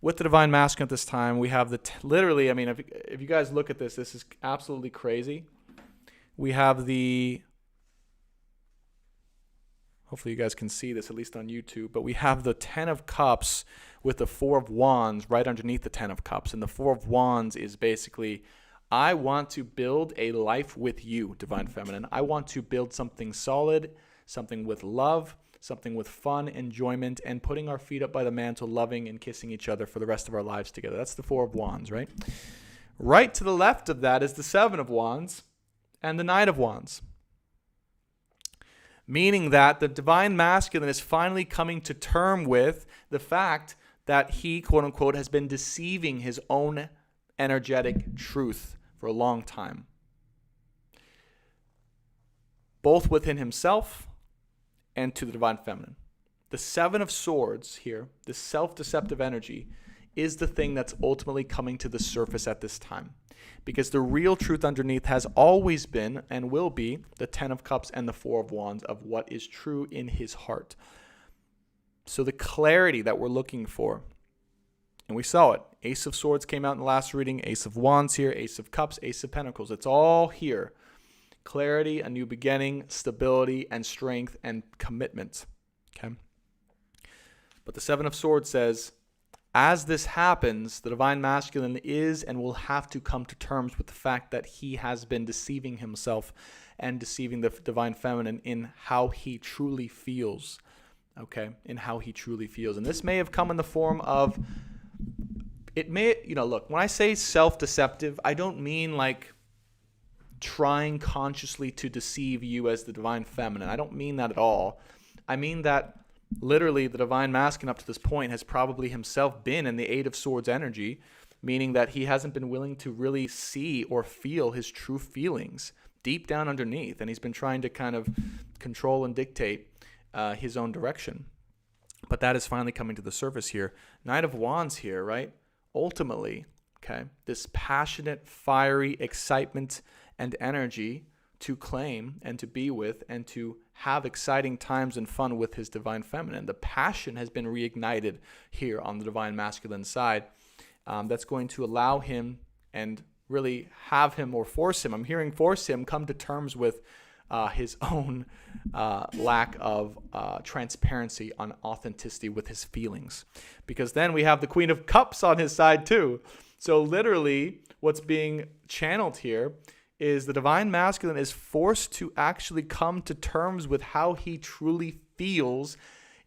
with the Divine Masculine at this time, we have literally, I mean, if you guys look at this, this is absolutely crazy. We have hopefully you guys can see this, at least on YouTube, but we have the 10 of Cups with the 4 of Wands right underneath the 10 of Cups. And the 4 of Wands is basically, I want to build a life with you, Divine Feminine. I want to build something solid, something with love, something with fun, enjoyment, and putting our feet up by the mantle, loving and kissing each other for the rest of our lives together. That's the Four of Wands, right? Right to the left of that is the Seven of Wands and the Knight of Wands. Meaning that the divine masculine is finally coming to term with the fact that he, quote unquote, has been deceiving his own energetic truth for a long time. Both within himself and to the divine feminine. The Seven of Swords here, this self-deceptive energy, is the thing that's ultimately coming to the surface at this time. Because the real truth underneath has always been and will be the Ten of Cups and the Four of Wands of what is true in his heart. So the clarity that we're looking for, and we saw it. Ace of Swords came out in the last reading, Ace of Wands here, Ace of Cups, Ace of Pentacles. It's all here. Clarity, a new beginning, stability, and strength, and commitment. Okay. But the Seven of Swords says, as this happens, the divine masculine is and will have to come to terms with the fact that he has been deceiving himself and deceiving the divine feminine in how he truly feels. Okay, in how he truly feels. And this may have come in the form of, it may, look, when I say self-deceptive, I don't mean like trying consciously to deceive you as the divine feminine. I don't mean that at all. I mean that literally the divine masculine up to this point has probably himself been in the Eight of Swords energy, meaning that he hasn't been willing to really see or feel his true feelings deep down underneath. And he's been trying to kind of control and dictate his own direction. But that is finally coming to the surface here. Knight of Wands here, right? Ultimately, okay, this passionate, fiery excitement and energy to claim and to be with and to have exciting times and fun with his divine feminine. The passion has been reignited here on the divine masculine side. That's going to allow him and really have him or force him. I'm hearing force him come to terms with his own lack of transparency on authenticity with his feelings. Because then we have the Queen of Cups on his side too. So literally what's being channeled here is the divine masculine is forced to actually come to terms with how he truly feels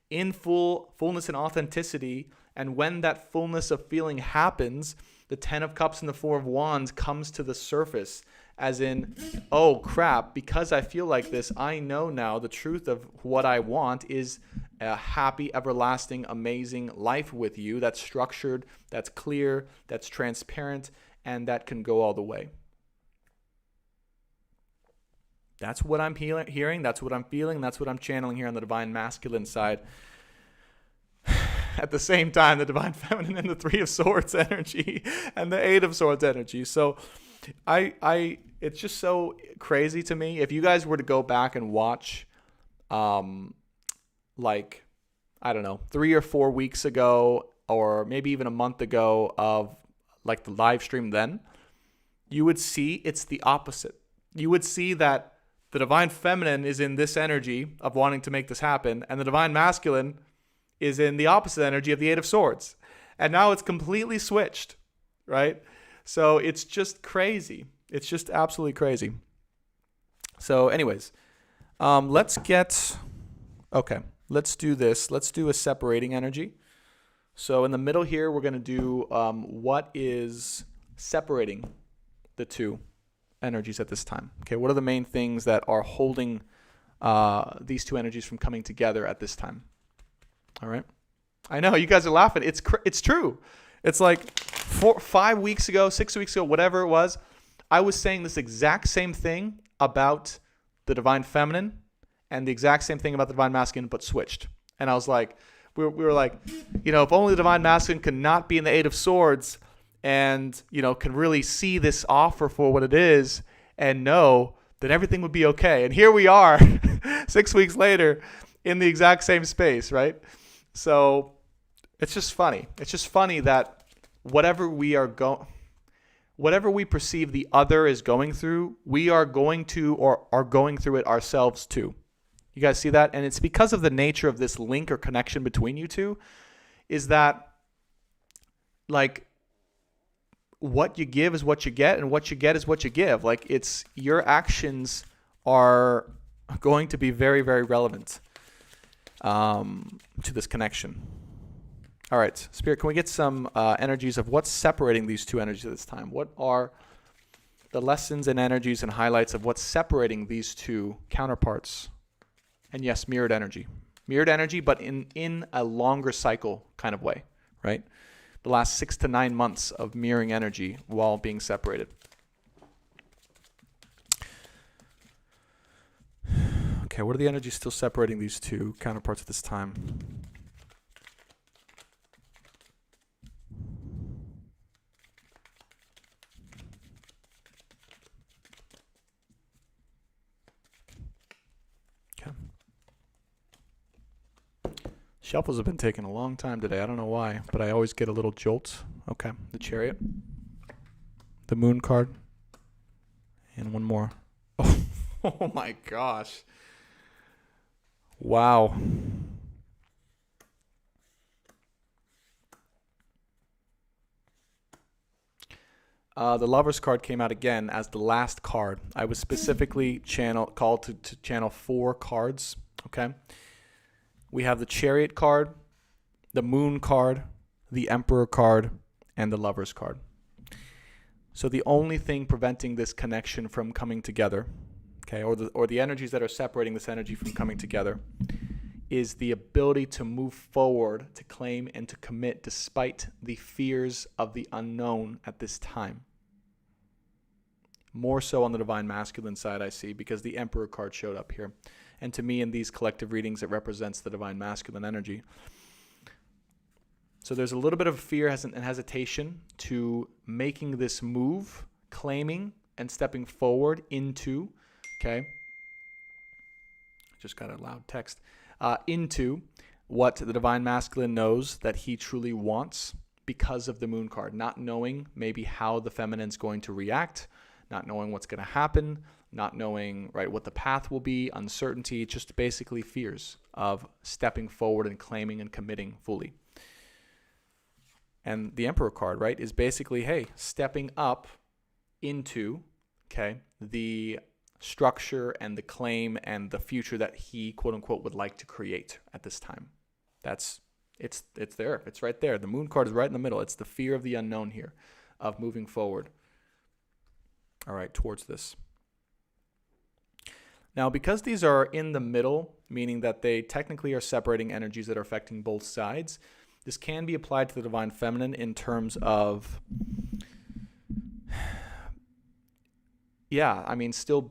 in fullness and authenticity. And when that fullness of feeling happens, the Ten of Cups and the Four of Wands comes to the surface. As in, oh crap, because I feel like this, I know now the truth of what I want is a happy, everlasting, amazing life with you that's structured, that's clear, that's transparent, and that can go all the way. That's what I'm hearing, that's what I'm feeling, that's what I'm channeling here on the divine masculine side. At the same time, the divine feminine and the Three of Swords energy and the Eight of Swords energy. So it's just so crazy to me. If you guys were to go back and watch, 3 or 4 weeks ago, or maybe even a month ago of like the live stream then, you would see it's the opposite. You would see that the divine feminine is in this energy of wanting to make this happen, and the divine masculine is in the opposite energy of the Eight of Swords. And now it's completely switched, right? So it's just crazy. It's just absolutely crazy. So anyways, let's do this. Let's do a separating energy. So in the middle here, we're going to do what is separating the two energies at this time. Okay, what are the main things that are holding these two energies from coming together at this time? All right. I know you guys are laughing. It's true. It's like 5 weeks ago, 6 weeks ago, whatever it was, I was saying this exact same thing about the divine feminine and the exact same thing about the divine masculine, but switched. And I was like, we were like, if only the divine masculine could not be in the Eight of Swords and, can really see this offer for what it is and know that everything would be okay. And here we are 6 weeks later in the exact same space, right? So it's just funny. It's just funny that whatever we perceive the other is going through, we are going to or are going through it ourselves too. You guys see that? And it's because of the nature of this link or connection between you two is that like what you give is what you get and what you get is what you give. Like it's your actions are going to be very, very relevant to this connection. All right, Spirit, can we get some energies of what's separating these two energies at this time? What are the lessons and energies and highlights of what's separating these two counterparts? And yes, mirrored energy. Mirrored energy, but in a longer cycle kind of way, right? The last 6 to 9 months of mirroring energy while being separated. Okay, what are the energies still separating these two counterparts at this time? Okay. Shuffles have been taking a long time today. I don't know why, but I always get a little jolt. Okay, the Chariot, the Moon card, and one more. Oh my gosh. Wow. The Lovers card came out again as the last card. I was specifically called to channel 4 cards. Okay. We have the Chariot card, the Moon card, the Emperor card, and the Lovers card. So the only thing preventing this connection from coming together, okay, or the energies that are separating this energy from coming together, is the ability to move forward, to claim and to commit despite the fears of the unknown at this time. More so on the Divine Masculine side, I see, because the Emperor card showed up here. And to me, in these collective readings, it represents the Divine Masculine energy. So there's a little bit of fear and hesitation to making this move, claiming and stepping forward into, okay, just got a loud text, into what the Divine Masculine knows that he truly wants because of the Moon card, not knowing maybe how the Feminine's going to react, not knowing what's going to happen, not knowing, right, what the path will be, uncertainty, just basically fears of stepping forward and claiming and committing fully. And the Emperor card, right, is basically, hey, stepping up into, okay, the structure and the claim and the future that he, quote unquote, would like to create at this time. It's there. It's right there. The Moon card is right in the middle. It's the fear of the unknown here, of moving forward. All right, towards this. Now, because these are in the middle, meaning that they technically are separating energies that are affecting both sides, this can be applied to the Divine Feminine in terms of, yeah, I mean, still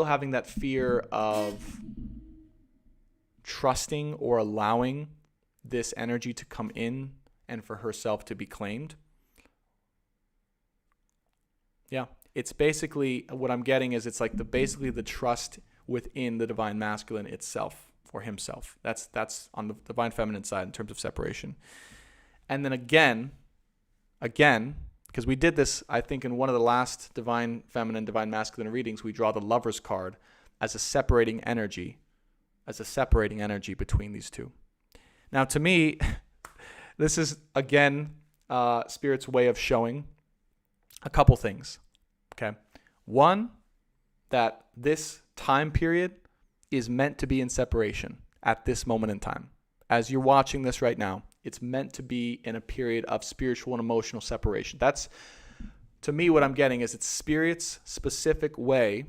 having that fear of trusting or allowing this energy to come in and for herself to be claimed. Yeah, it's basically, what I'm getting is it's like basically the trust within the Divine Masculine itself or himself. That's on the Divine Feminine side in terms of separation. And then again, because we did this, I think, in one of the last Divine Feminine, Divine Masculine readings, we draw the Lovers card as a separating energy between these two. Now, to me, this is, again, Spirit's way of showing a couple things, okay? One, that this time period is meant to be in separation at this moment in time. As you're watching this right now, it's meant to be in a period of spiritual and emotional separation. That's, to me, what I'm getting is it's Spirit's specific way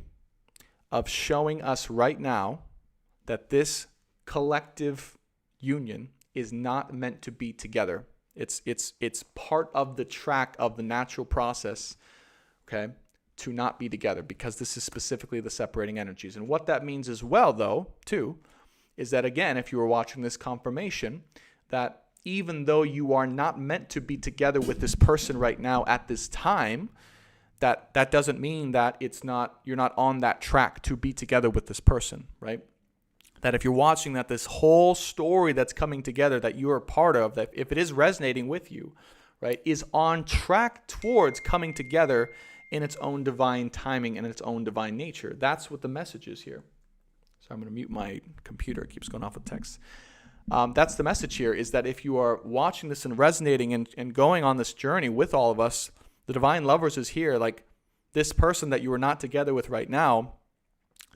of showing us right now that this collective union is not meant to be together. It's part of the track of the natural process, okay, to not be together, because this is specifically the separating energies. And what that means as well, though, too, is that, again, if you were watching this confirmation, that even though you are not meant to be together with this person right now at this time, that doesn't mean that you're not on that track to be together with this person, right? That if you're watching that this whole story that's coming together that you're a part of, that if it is resonating with you, right, is on track towards coming together in its own divine timing and its own divine nature. That's what the message is here. So I'm going to mute my computer. It keeps going off with text. That's the message here, is that if you are watching this and resonating and going on this journey with all of us, the Divine Lovers is here. Like, this person that you are not together with right now,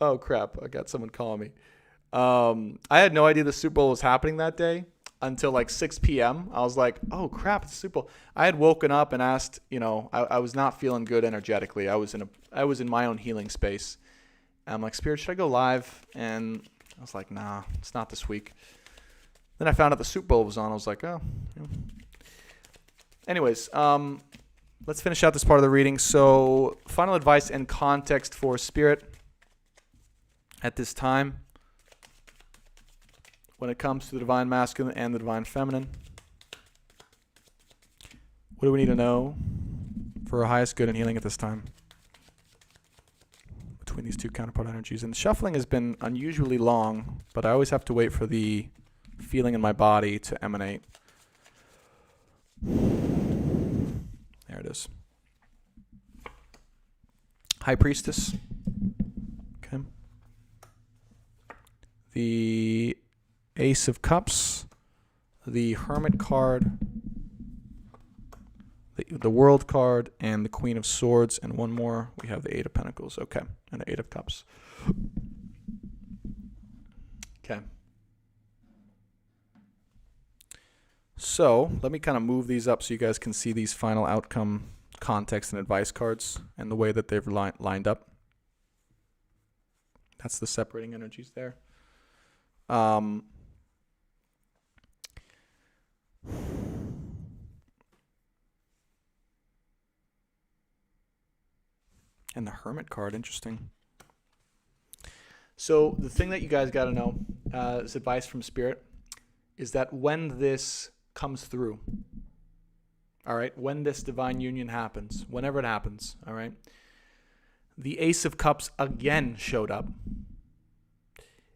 Oh, crap. I got someone calling me. I had no idea the Super Bowl was happening that day until like 6 p.m. I was like, oh, crap, it's the Super Bowl. I had woken up and asked, I was not feeling good energetically. I was in my own healing space. And I'm like, Spirit, should I go live? And I was like, nah, it's not this week. Then I found out the Super Bowl was on. I was like, oh. Yeah. Anyways, let's finish out this part of the reading. So, final advice and context for Spirit at this time when it comes to the Divine Masculine and the Divine Feminine. What do we need to know for our highest good and healing at this time between these two counterpart energies? And the shuffling has been unusually long, but I always have to wait for the feeling in my body to emanate. There it is. High Priestess. Okay. The Ace of Cups. The Hermit card. The World card. And the Queen of Swords. And one more. We have the Eight of Pentacles. Okay. And the Eight of Cups. Okay. So let me kind of move these up so you guys can see these final outcome context and advice cards and the way that they've lined up. That's the separating energies there. And the Hermit card, interesting. So the thing that you guys got to know, is advice from Spirit, is that when this comes through, all right, when this divine union happens, whenever it happens, all right, the Ace of Cups again showed up.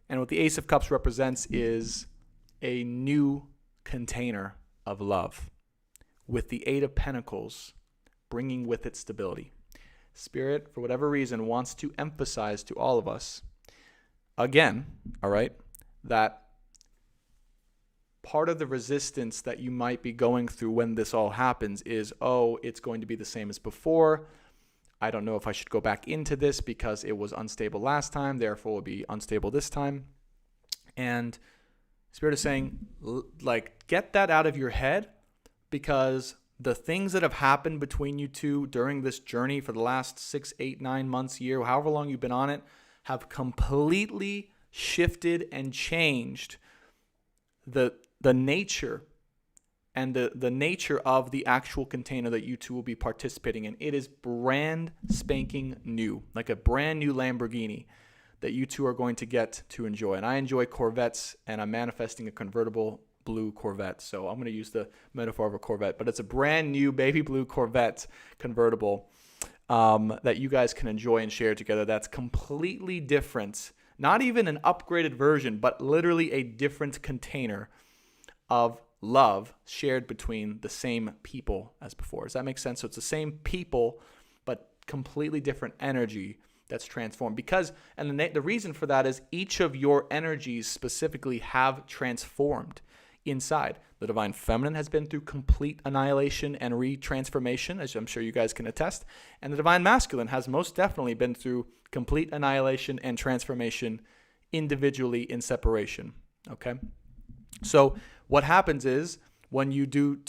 And what the Ace of Cups represents is a new container of love, with the Eight of Pentacles bringing with it stability. Spirit, for whatever reason, wants to emphasize to all of us, again, all right, that part of the resistance that you might be going through when this all happens is, oh, it's going to be the same as before. I don't know if I should go back into this because it was unstable last time, therefore it will be unstable this time. And Spirit is saying, like, get that out of your head, because the things that have happened between you two during this journey for the last 6, 8, 9 months, year, however long you've been on it, have completely shifted and changed the nature and the nature of the actual container that you two will be participating in. It is brand spanking new, like a brand new Lamborghini that you two are going to get to enjoy. And I enjoy Corvettes, and I'm manifesting a convertible blue Corvette. So I'm going to use the metaphor of a Corvette, but it's a brand new baby blue Corvette convertible that you guys can enjoy and share together. That's completely different. Not even an upgraded version, but literally a different container of love shared between the same people as before. Does that make sense? So it's the same people, but completely different energy that's transformed. Because, and the reason for that is each of your energies specifically have transformed inside. The Divine Feminine has been through complete annihilation and retransformation, as I'm sure you guys can attest. And the Divine Masculine has most definitely been through complete annihilation and transformation individually in separation. Okay? So what happens is when you do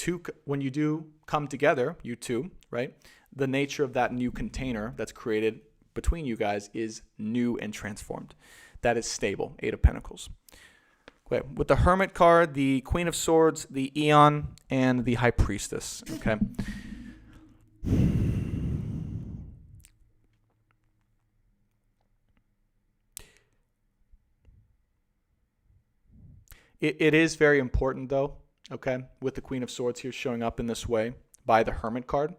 come together, you two, right? The nature of that new container that's created between you guys is new and transformed. That is stable. Eight of Pentacles. Okay. With the Hermit card, the Queen of Swords, the Eon, and the High Priestess. Okay. It is very important, though, okay, with the Queen of Swords here showing up in this way by the Hermit card.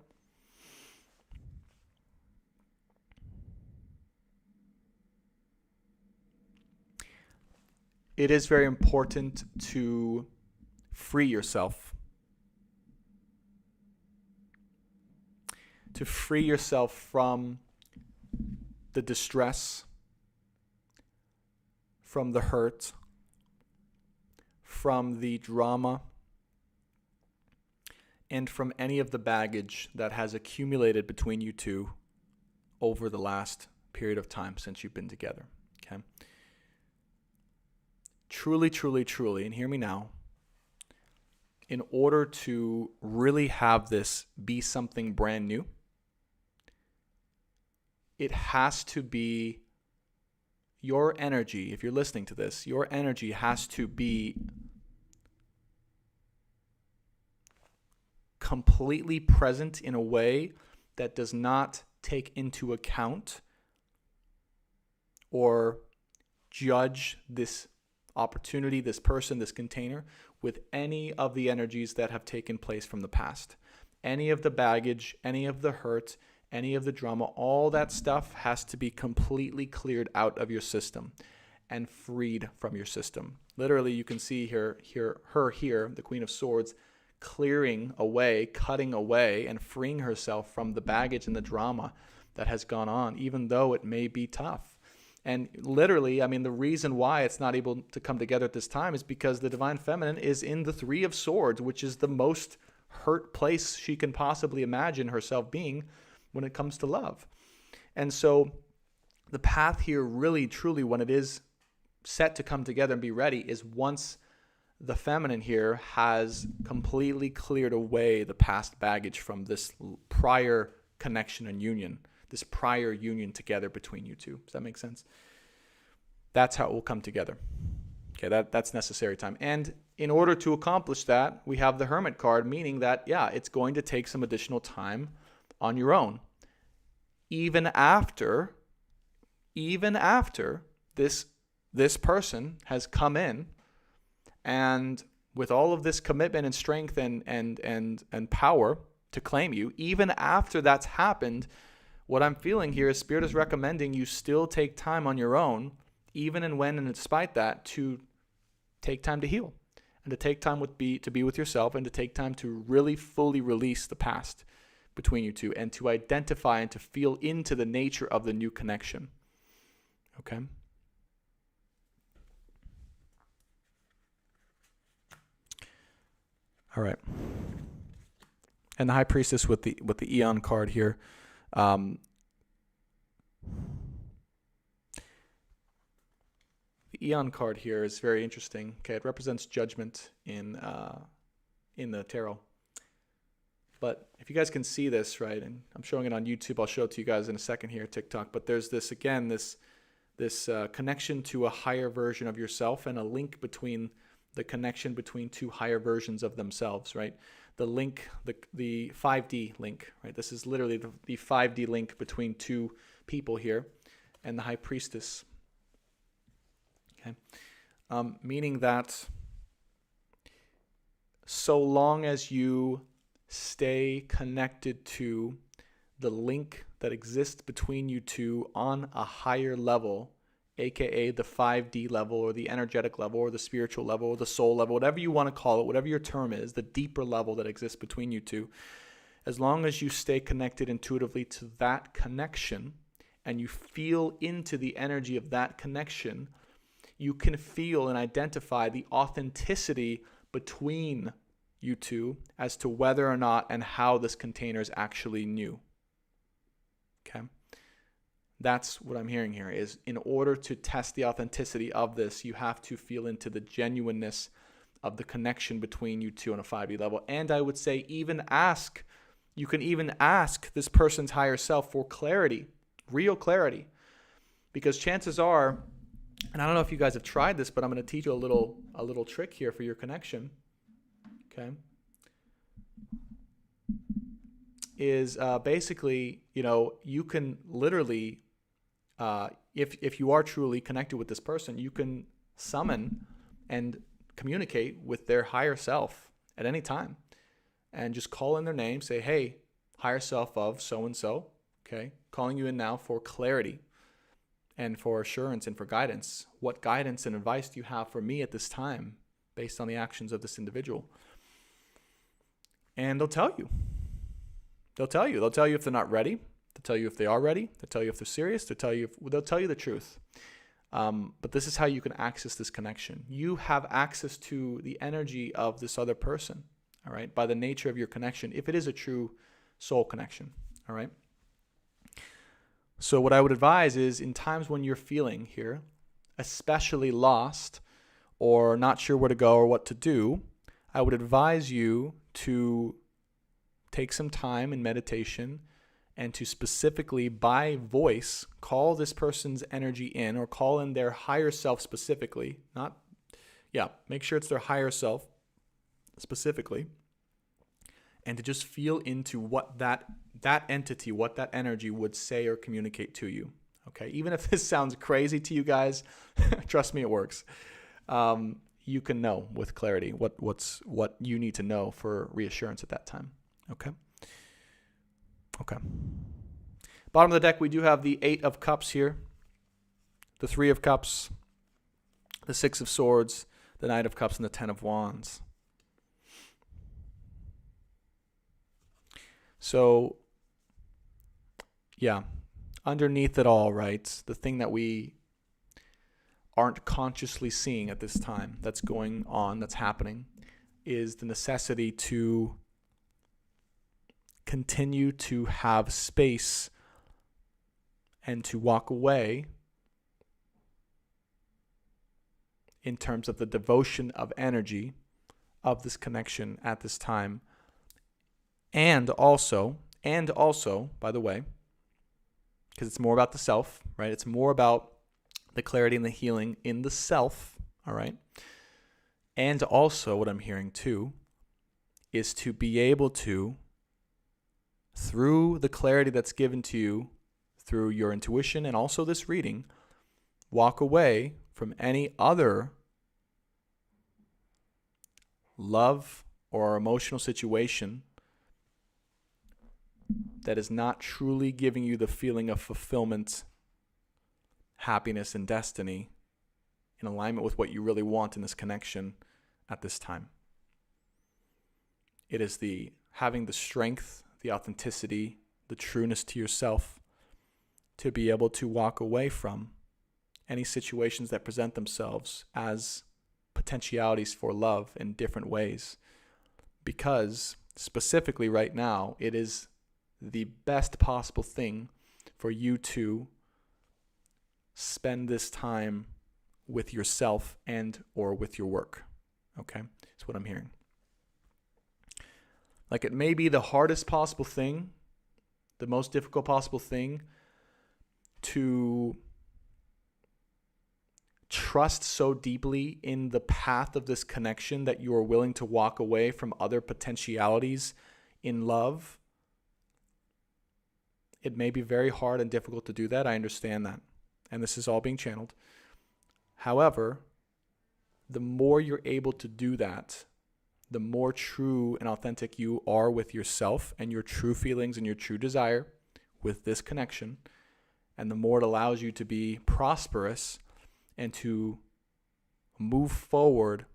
It is very important to free yourself. To free yourself from the distress, from the hurt, from the drama, and from any of the baggage that has accumulated between you two over the last period of time since you've been together. Okay. Truly, truly, truly, and hear me now, in order to really have this be something brand new, it has to be your energy. If you're listening to this, your energy has to be completely present in a way that does not take into account or judge this opportunity, this person, this container with any of the energies that have taken place from the past. Any of the baggage, any of the hurt, any of the drama, all that stuff has to be completely cleared out of your system and freed from your system. Literally, you can see her here, the Queen of Swords, clearing away, cutting away, and freeing herself from the baggage and the drama that has gone on, even though it may be tough. And literally, I mean, the reason why it's not able to come together at this time is because the Divine Feminine is in the Three of Swords, which is the most hurt place she can possibly imagine herself being when it comes to love. And so the path here really, truly, when it is set to come together and be ready, is once the feminine here has completely cleared away the past baggage from this prior connection and union, this prior union together between you two. Does that make sense? That's how it will come together. Okay, that's necessary time. And in order to accomplish that, we have the Hermit card, meaning that, yeah, it's going to take some additional time on your own. Even after this person has come in and with all of this commitment and strength and power to claim you, even after that's happened, what I'm feeling here is Spirit is recommending you still take time on your own, even and when and despite that, to take time to heal and to take time to be with yourself and to take time to really fully release the past between you two and to identify and to feel into the nature of the new connection. Okay? All right. And the High Priestess with the Eon card here. The Eon card here is very interesting. Okay, it represents judgment in the tarot. But if you guys can see this, right, and I'm showing it on YouTube, I'll show it to you guys in a second here, TikTok. But there's this again, this connection to a higher version of yourself and a link between the connection between two higher versions of themselves, right? The link, the 5D link, right? This is literally the 5D link between two people here and the High Priestess. Okay, meaning that so long as you stay connected to the link that exists between you two on a higher level, aka the 5D level or the energetic level or the spiritual level or the soul level, whatever you want to call it, whatever your term is, the deeper level that exists between you two, as long as you stay connected intuitively to that connection and you feel into the energy of that connection, you can feel and identify the authenticity between you two as to whether or not and how this container is actually new. Okay? That's what I'm hearing here is in order to test the authenticity of this, you have to feel into the genuineness of the connection between you two on a 5D level. And I would say you can even ask this person's higher self for clarity, real clarity. Because chances are, and I don't know if you guys have tried this, but I'm going to teach you a little trick here for your connection. Okay, is basically, you can literally, if you are truly connected with this person, you can summon and communicate with their higher self at any time and just call in their name, say, hey, higher self of so-and-so, okay, calling you in now for clarity and for assurance and for guidance. What guidance and advice do you have for me at this time based on the actions of this individual? And they'll tell you. They'll tell you if they're not ready. They'll tell you if they are ready. They'll tell you if they're serious. They'll tell you the truth. But this is how you can access this connection. You have access to the energy of this other person, all right, by the nature of your connection, if it is a true soul connection, all right? So what I would advise is in times when you're feeling here especially lost or not sure where to go or what to do, I would advise you to take some time in meditation and to specifically by voice call this person's energy in, or call in their higher self specifically. Make sure it's their higher self specifically, and to just feel into what that entity, what that energy would say or communicate to you. Okay, even if this sounds crazy to you guys, trust me, it works. You can know with clarity what you need to know for reassurance at that time. Okay. Bottom of the deck, we do have the 8 of Cups here, the 3 of Cups, the 6 of Swords, the Knight of Cups, and the 10 of Wands. So, underneath it all, right, the thing that we aren't consciously seeing at this time that's going on, that's happening, is the necessity to continue to have space and to walk away in terms of the devotion of energy of this connection at this time. And also, by the way, because it's more about the self, right? It's more about the clarity and the healing in the self, all right? And also what I'm hearing too is to be able to, through the clarity that's given to you, through your intuition and also this reading, walk away from any other love or emotional situation that is not truly giving you the feeling of fulfillment, happiness, and destiny in alignment with what you really want in this connection at this time. It is the having the strength, the authenticity, the trueness to yourself to be able to walk away from any situations that present themselves as potentialities for love in different ways. Because specifically right now, it is the best possible thing for you to spend this time with yourself and or with your work. Okay? That's what I'm hearing. Like, it may be the hardest possible thing, the most difficult possible thing to trust so deeply in the path of this connection that you are willing to walk away from other potentialities in love. It may be very hard and difficult to do that. I understand that. And this is all being channeled. However, the more you're able to do that, the more true and authentic you are with yourself and your true feelings and your true desire with this connection, and the more it allows you to be prosperous and to move forward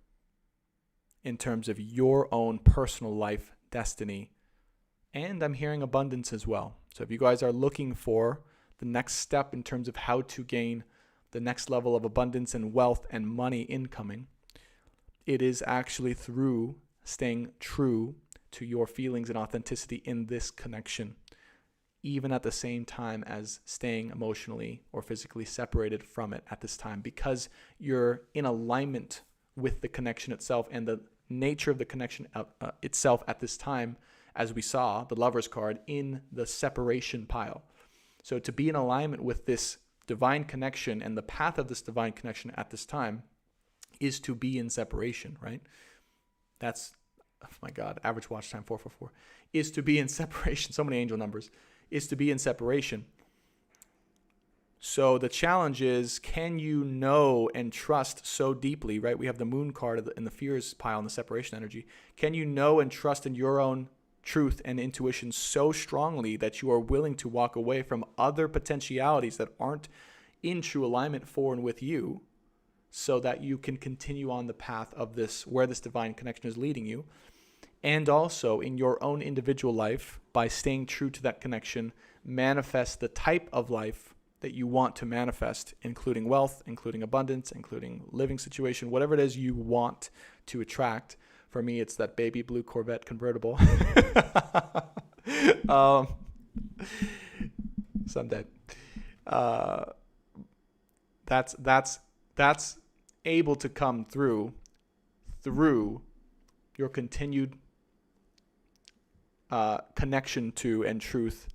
in terms of your own personal life destiny. And I'm hearing abundance as well. So if you guys are looking for the next step in terms of how to gain the next level of abundance and wealth and money incoming, it is actually through staying true to your feelings and authenticity in this connection, even at the same time as staying emotionally or physically separated from it at this time, because you're in alignment with the connection itself and the nature of the connection itself at this time, as we saw the Lover's card in the separation pile. So to be in alignment with this divine connection and the path of this divine connection at this time is to be in separation, right? That's, oh my God, average watch time 444, is to be in separation. So many angel numbers. Is to be in separation. So the challenge is, can you know and trust so deeply, right? We have the Moon card in the fears pile in the separation energy. Can you know and trust in your own truth and intuition so strongly that you are willing to walk away from other potentialities that aren't in true alignment for and with you, so that you can continue on the path of this, where this divine connection is leading you? And also in your own individual life, by staying true to that connection, manifest the type of life that you want to manifest, including wealth, including abundance, including living situation, whatever it is you want to attract. For me, it's that baby blue Corvette convertible. Someday. That's that's able to come through your continued connection to and truth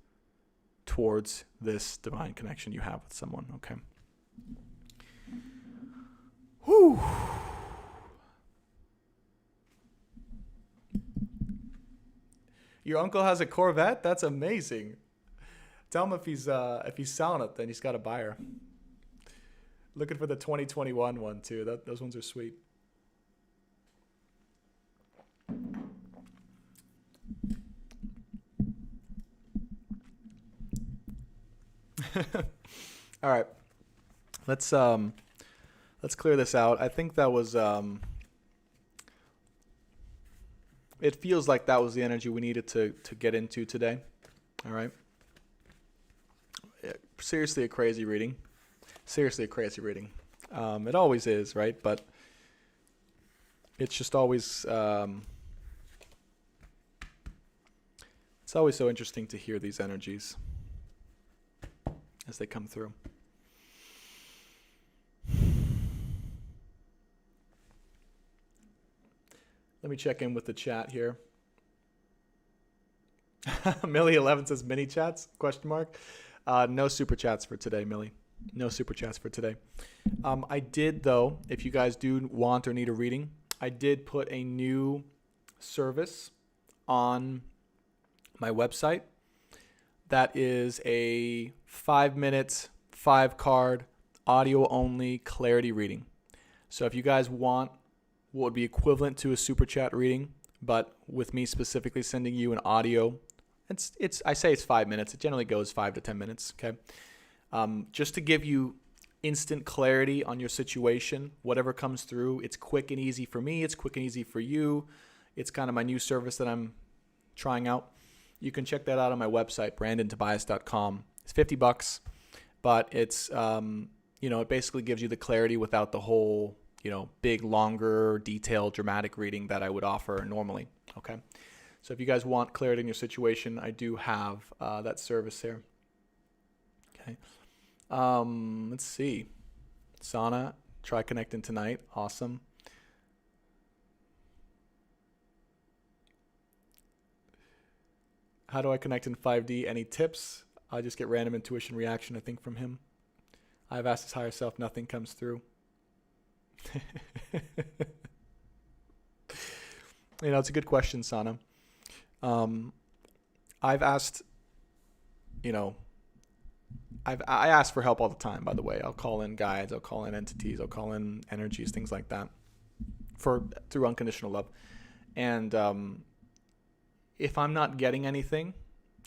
towards this divine connection you have with someone. Okay. Whew. Your uncle has a Corvette? That's amazing. Tell him if he's selling it, then he's got a buyer. Looking for the 2021 one too. Those ones are sweet. All right. Let's clear this out. I think that was it feels like that was the energy we needed to get into today. All right. Seriously a crazy reading. It always is, right? But it's just always it's always so interesting to hear these energies as they come through. Let me check in with the chat here. Millie 11 says mini chats? Question mark. No super chats for today, Millie. No super chats for today. I did, though, if you guys do want or need a reading, I did put a new service on my website. That is a 5-minute, 5-card, audio-only clarity reading. So if you guys want what would be equivalent to a super chat reading, but with me specifically sending you an audio, I say it's 5 minutes. It generally goes 5 to 10 minutes, okay? Just to give you instant clarity on your situation, whatever comes through. It's quick and easy for me. It's quick and easy for you. It's kind of my new service that I'm trying out. You can check that out on my website, brandontobias.com. It's $50, but it's, it basically gives you the clarity without the whole, big, longer, detailed, dramatic reading that I would offer normally, okay? So if you guys want clarity in your situation, I do have that service here. Okay. Let's see. Sana, try connecting tonight. Awesome. How do I connect in 5D? Any tips? I just get random intuition reaction, I think, from him. I've asked his higher self. Nothing comes through. It's a good question, Sana. I've asked, I ask for help all the time, by the way. I'll call in guides, I'll call in entities, I'll call in energies, things like that through unconditional love. And if I'm not getting anything,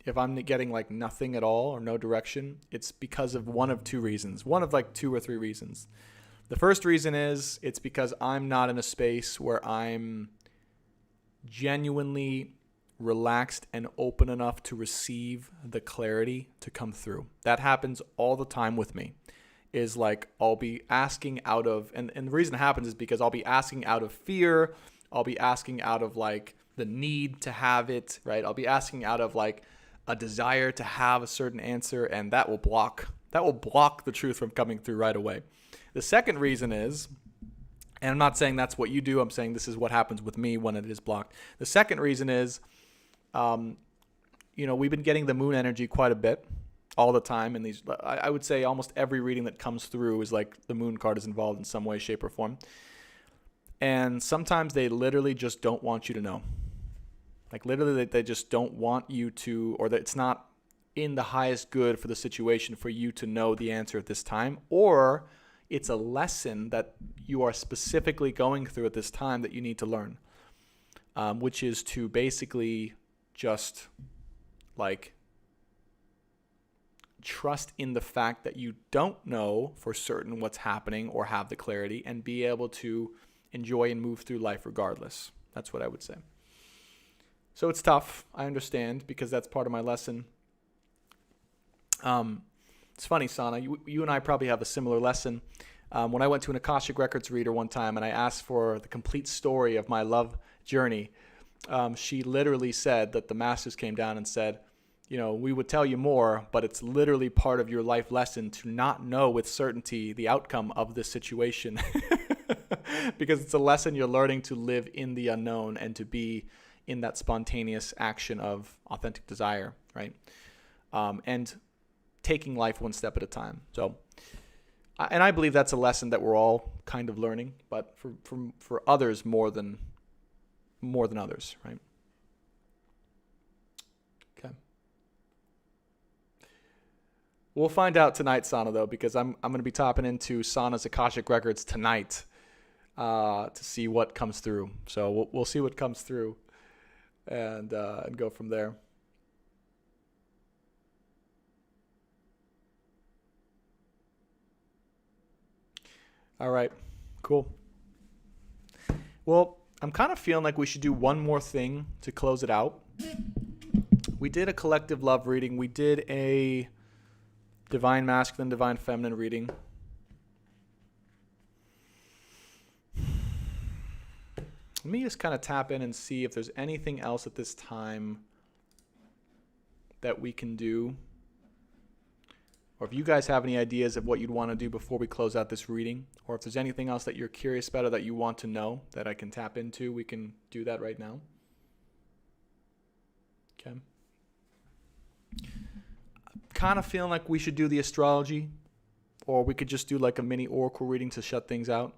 if I'm getting like nothing at all or no direction, it's because of one of two reasons. One of like 2 or 3 reasons. The first reason is it's because I'm not in a space where I'm genuinely relaxed and open enough to receive the clarity to come through. That happens all the time with me. Is like I'll be asking out of, and the reason it happens is because I'll be asking out of fear. I'll be asking out of like the need to have it, right? I'll be asking out of like a desire to have a certain answer, and that will block the truth from coming through right away. The second reason is, and I'm not saying that's what you do, I'm saying this is what happens with me when it is blocked. The second reason is, we've been getting the moon energy quite a bit all the time. And I would say almost every reading that comes through is like the moon card is involved in some way, shape, or form. And sometimes they literally just don't want you to know. Like literally they just don't want you to, or that it's not in the highest good for the situation for you to know the answer at this time, or it's a lesson that you are specifically going through at this time that you need to learn, which is to basically just like trust in the fact that you don't know for certain what's happening or have the clarity, and be able to enjoy and move through life regardless. That's what I would say. So it's tough, I understand, because that's part of my lesson. It's funny, Sana, you and I probably have a similar lesson. When I went to an Akashic Records reader one time and I asked for the complete story of my love journey, she literally said that the masters came down and said, we would tell you more, but it's literally part of your life lesson to not know with certainty the outcome of this situation. Because it's a lesson you're learning to live in the unknown and to be in that spontaneous action of authentic desire, right? And taking life one step at a time. So, and I believe that's a lesson that we're all kind of learning, but for others more than others, right? Okay. We'll find out tonight, Sana, though, because I'm going to be tapping into Sana's Akashic Records tonight to see what comes through. So we'll see what comes through and go from there. All right, cool. Well, I'm kind of feeling like we should do one more thing to close it out. We did a collective love reading. We did a divine masculine, divine feminine reading. Let me just kind of tap in and see if there's anything else at this time that we can do. Or if you guys have any ideas of what you'd want to do before we close out this reading, or if there's anything else that you're curious about or that you want to know that I can tap into, we can do that right now. Okay. Kind of feeling like we should do the astrology, or we could just do like a mini oracle reading to shut things out.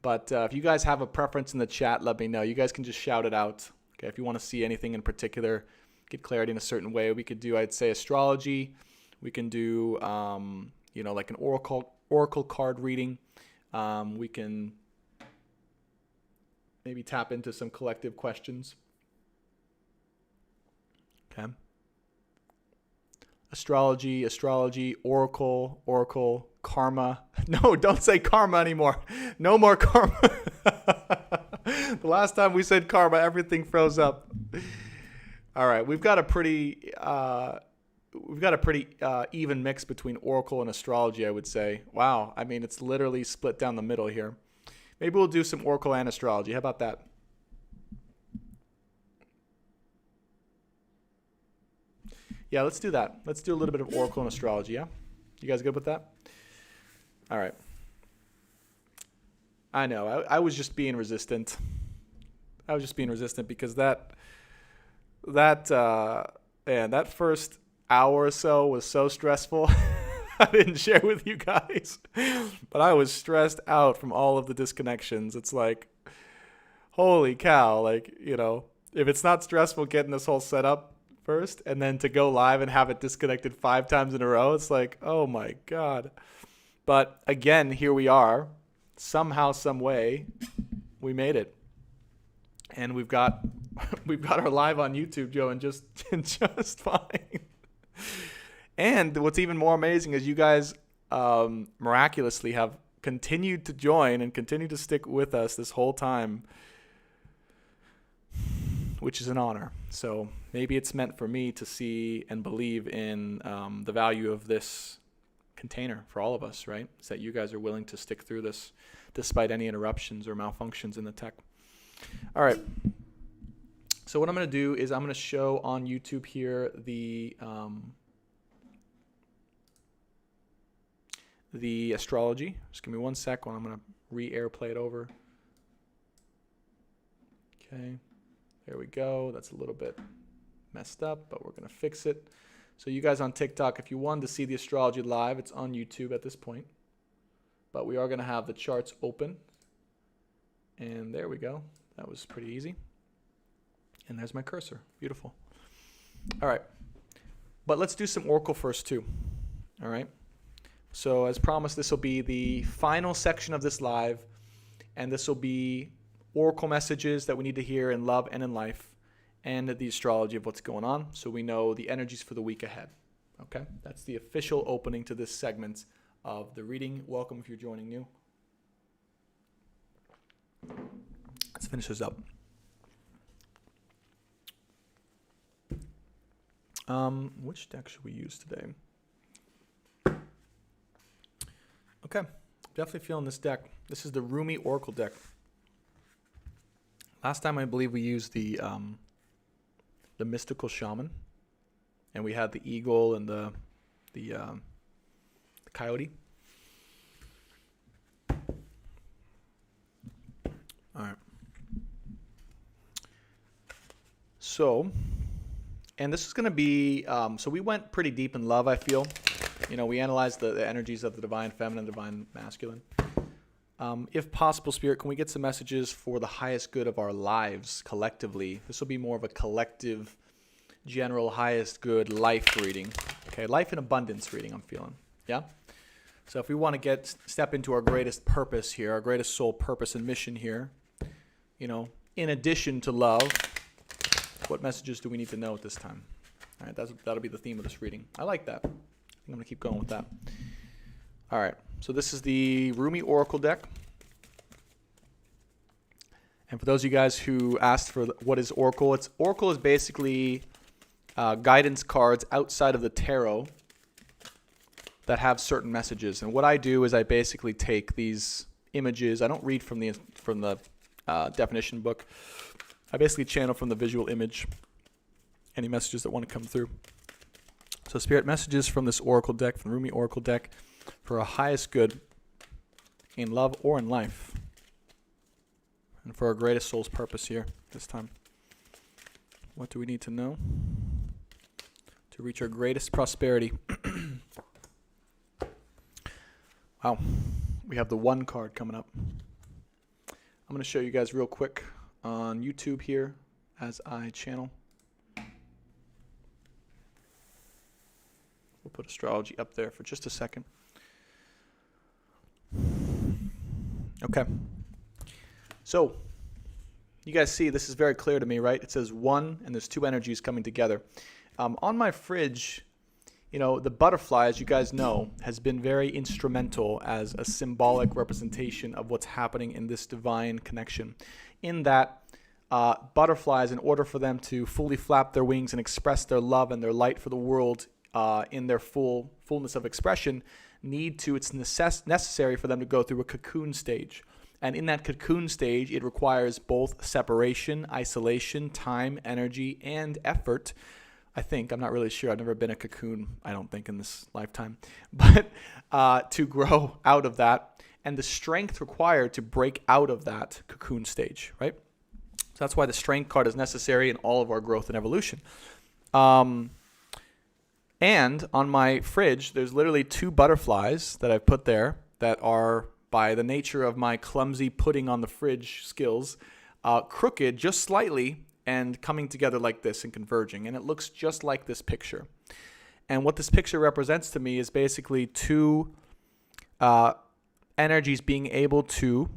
But if you guys have a preference in the chat, let me know. You guys can just shout it out. Okay. If you want to see anything in particular, get clarity in a certain way, we could do, I'd say, astrology. We can do, like an oracle card reading. We can maybe tap into some collective questions. Okay. Astrology, oracle, karma. No, don't say karma anymore. No more karma. The last time we said karma, everything froze up. All right, we've got a pretty even mix between oracle and astrology, I would say. Wow. I mean, it's literally split down the middle here. Maybe we'll do some oracle and astrology. How about that? Yeah, let's do that. Let's do a little bit of oracle and astrology, yeah? You guys good with that? All right. I know. I was just being resistant. Because that first hour or so was so stressful. I didn't share with you guys, but I was stressed out from all of the disconnections. It's like, holy cow. Like, if it's not stressful getting this whole setup first and then to go live and have it disconnected 5 times in a row, it's like, oh my God. But again, here we are. Somehow, some way, we made it. And we've got our live on YouTube, Joe, and just fine. And what's even more amazing is you guys miraculously have continued to join and continue to stick with us this whole time, which is an honor. So maybe it's meant for me to see and believe in the value of this container for all of us, right? It's that you guys are willing to stick through this despite any interruptions or malfunctions in the tech. All right. So what I'm going to do is I'm going to show on YouTube here the astrology. Just give me 1 sec while I'm going to re-airplay it over. Okay. There we go. That's a little bit messed up, but we're going to fix it. So you guys on TikTok, if you wanted to see the astrology live, it's on YouTube at this point. But we are going to have the charts open. And there we go. That was pretty easy. And there's my cursor. Beautiful. All right. But let's do some oracle first too. All right. So as promised, this will be the final section of this live. And this will be oracle messages that we need to hear in love and in life, and the astrology of what's going on, so we know the energies for the week ahead. Okay, that's the official opening to this segment of the reading. Welcome if you're joining new. Let's finish this up. Which deck should we use today? Okay, definitely feeling this deck. This is the Rumi Oracle deck. Last time I believe we used the Mystical Shaman. and we had the eagle and the coyote. All right. So, and this is going to be, so we went pretty deep in love, I feel. We analyzed the energies of the divine feminine, divine masculine. If possible, Spirit, can we get some messages for the highest good of our lives collectively? This will be more of a collective, general, highest good life reading. Okay, life in abundance reading, I'm feeling. Yeah? So if we want to step into our greatest purpose here, our greatest soul purpose and mission here, in addition to love, what messages do we need to know at this time? All right, that'll be the theme of this reading. I like that. I think I'm going to keep going with that. All right, so this is the Rumi Oracle deck. And for those of you guys who asked for what is Oracle, Oracle is basically guidance cards outside of the tarot that have certain messages. And what I do is I basically take these images. I don't read from the definition book. I basically channel from the visual image any messages that want to come through. So Spirit, messages from this Oracle deck, from the Rumi Oracle deck, for our highest good in love or in life, and for our greatest soul's purpose here this time. What do we need to know to reach our greatest prosperity? Wow, we have the 1 card coming up. I'm going to show you guys real quick on YouTube here as I channel. We'll put astrology up there for just a second. Okay. So, you guys see this is very clear to me, right? It says 1 and there's 2 energies coming together. On my fridge, the butterfly, as you guys know, has been very instrumental as a symbolic representation of what's happening in this divine connection. In that, butterflies, in order for them to fully flap their wings and express their love and their light for the world in their fullness of expression, it's necessary for them to go through a cocoon stage. And in that cocoon stage, it requires both separation, isolation, time, energy, and effort. I think, I'm not really sure, I've never been a cocoon, I don't think, in this lifetime, but to grow out of that, and the strength required to break out of that cocoon stage, right? So that's why the strength card is necessary in all of our growth and evolution. And on my fridge, there's literally 2 butterflies that I've put there that are, by the nature of my clumsy putting on the fridge skills, crooked just slightly, and coming together like this and converging. And it looks just like this picture. And what this picture represents to me is basically 2 energies being able to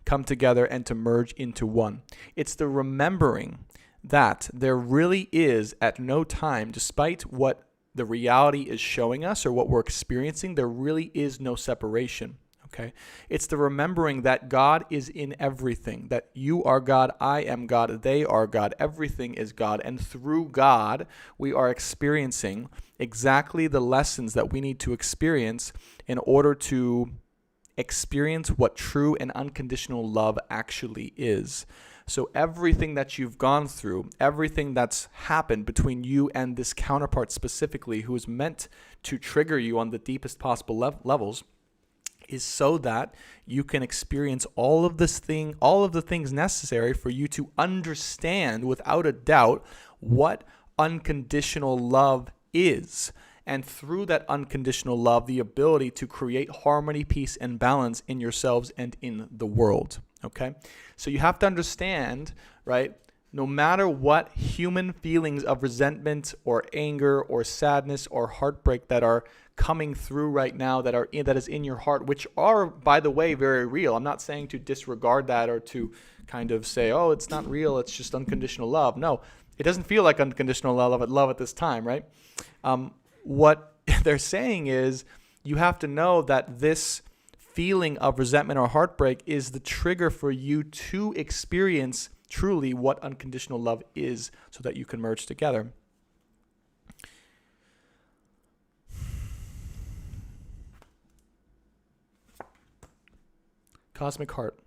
come together and to merge into one. It's the remembering that there really is at no time, despite what the reality is showing us or what we're experiencing, there really is no separation. Okay? It's the remembering that God is in everything, that you are God, I am God, they are God, everything is God, and through God, we are experiencing exactly the lessons that we need to experience in order to experience what true and unconditional love actually is. So everything that you've gone through, everything that's happened between you and this counterpart specifically, who is meant to trigger you on the deepest possible levels, is so that you can experience all of the things necessary for you to understand without a doubt what unconditional love is. And through that unconditional love, the ability to create harmony, peace, and balance in yourselves and in the world. Okay? So you have to understand, right? No matter what human feelings of resentment or anger or sadness or heartbreak that are coming through right now, that is in your heart, which are, by the way, very real. I'm not saying to disregard that or to kind of say, oh, it's not real, it's just unconditional love. No, it doesn't feel like unconditional love at this time, right? What they're saying is you have to know that this feeling of resentment or heartbreak is the trigger for you to experience truly what unconditional love is so that you can merge together. Cosmic Heart.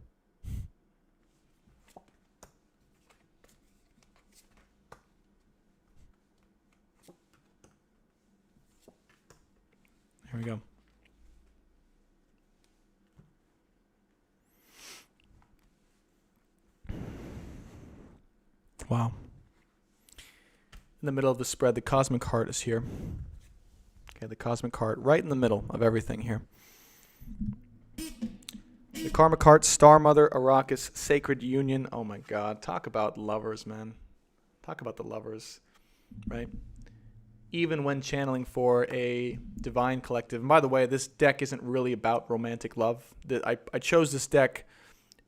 Wow. In the middle of the spread, the cosmic heart is here. Okay, the cosmic heart, right in the middle of everything here. The karmic heart, Star Mother, Arrakis, Sacred Union. Oh my God, talk about lovers, man. Talk about the lovers, right? Even when channeling for a divine collective. And by the way, this deck isn't really about romantic love. I chose this deck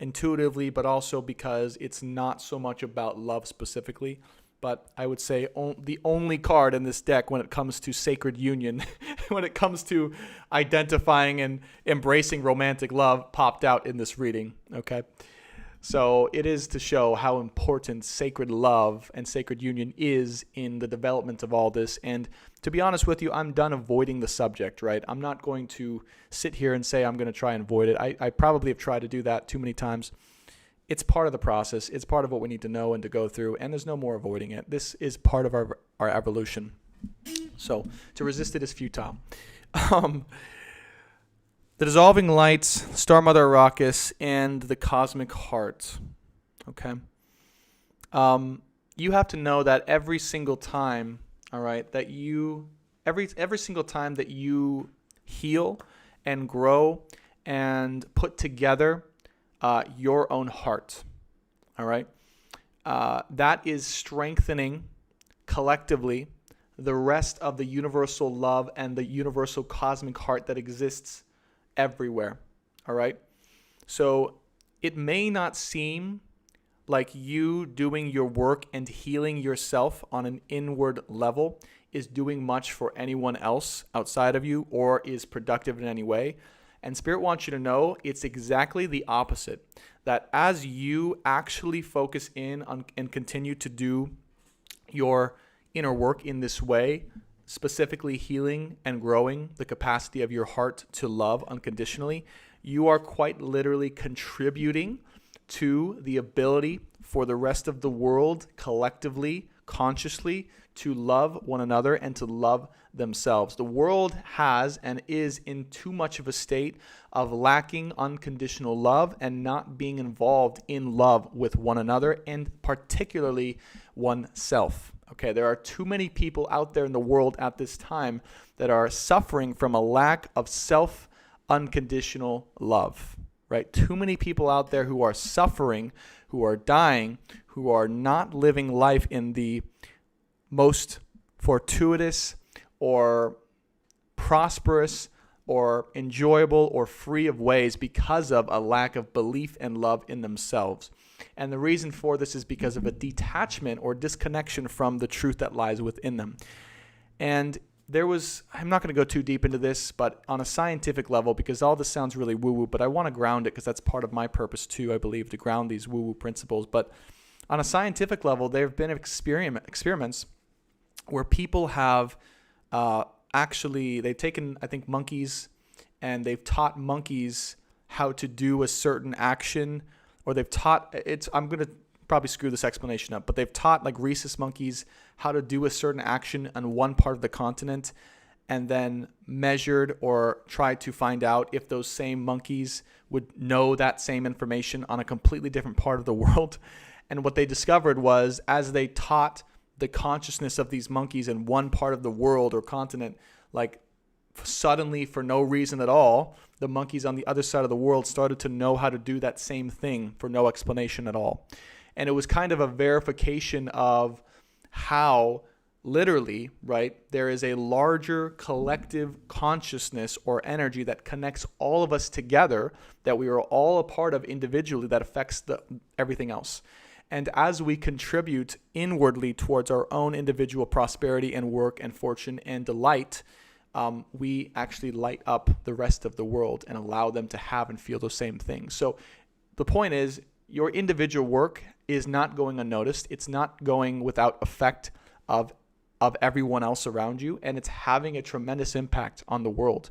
intuitively, but also because it's not so much about love specifically. But I would say the only card in this deck when it comes to sacred union, when it comes to identifying and embracing romantic love, popped out in this reading, okay? So it is to show how important sacred love and sacred union is in the development of all this. And to be honest with you, I'm done avoiding the subject, right? I'm not going to sit here and say I'm going to try and avoid it. I probably have tried to do that too many times. It's part of the process. It's part of what we need to know and to go through, and there's no more avoiding it. This is part of our evolution. So to resist it is futile. The dissolving lights, Star Mother Arrakis, and the cosmic heart. Okay. You have to know that every single time, all right, that every single time that you heal and grow and put together your own heart, all right, that is strengthening collectively the rest of the universal love and the universal cosmic heart that exists everywhere, all right? So it may not seem like you doing your work and healing yourself on an inward level is doing much for anyone else outside of you or is productive in any way. And Spirit wants you to know it's exactly the opposite. That as you actually focus in on and continue to do your inner work in this way, specifically healing and growing the capacity of your heart to love unconditionally, you are quite literally contributing to the ability for the rest of the world collectively, consciously, to love one another and to love themselves. The world has and is in too much of a state of lacking unconditional love and not being involved in love with one another and particularly oneself. Okay, there are too many people out there in the world at this time that are suffering from a lack of self-unconditional love, right? Too many people out there who are suffering, who are dying, who are not living life in the most fortuitous or prosperous or enjoyable or free of ways because of a lack of belief and love in themselves. And the reason for this is because of a detachment or disconnection from the truth that lies within them. And I'm not going to go too deep into this, but on a scientific level, because all this sounds really woo-woo, but I want to ground it because that's part of my purpose too, I believe, to ground these woo-woo principles. But on a scientific level, there have been experiments where people have they've taken, I think, monkeys, and they've taught monkeys how to do a certain action, or they've taught, I'm going to probably screw this explanation up, but they've taught like rhesus monkeys how to do a certain action on one part of the continent and then measured or tried to find out if those same monkeys would know that same information on a completely different part of the world. And what they discovered was as they taught the consciousness of these monkeys in one part of the world or continent, like suddenly for no reason at all, the monkeys on the other side of the world started to know how to do that same thing for no explanation at all. And it was kind of a verification of how literally, right, there is a larger collective consciousness or energy that connects all of us together that we are all a part of individually that affects everything else. And as we contribute inwardly towards our own individual prosperity and work and fortune and delight, we actually light up the rest of the world and allow them to have and feel those same things. So the point is, your individual work is not going unnoticed. It's not going without effect of everyone else around you, and it's having a tremendous impact on the world.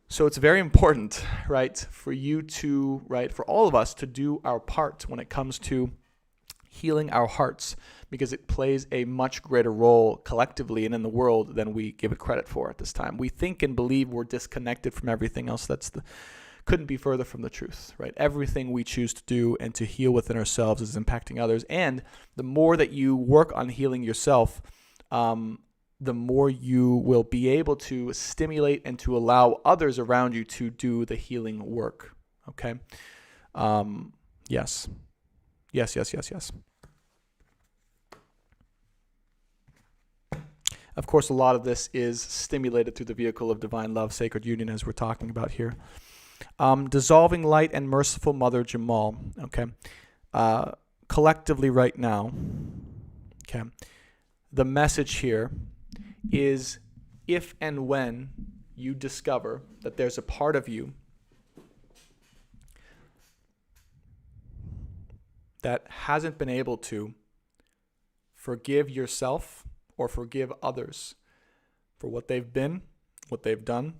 So it's very important, right, for you to, right, for all of us to do our part when it comes to healing our hearts, because it plays a much greater role collectively and in the world than we give it credit for at this time. We think and believe we're disconnected from everything else that's couldn't be further from the truth, right? Everything we choose to do and to heal within ourselves is impacting others. And the more that you work on healing yourself, the more you will be able to stimulate and to allow others around you to do the healing work. Okay? Yes. Yes. Of course, a lot of this is stimulated through the vehicle of divine love, sacred union, as we're talking about here. Dissolving light and merciful Mother Jamal. Okay. Collectively right now, okay, the message here is if and when you discover that there's a part of you that hasn't been able to forgive yourself or forgive others for what they've been, what they've done,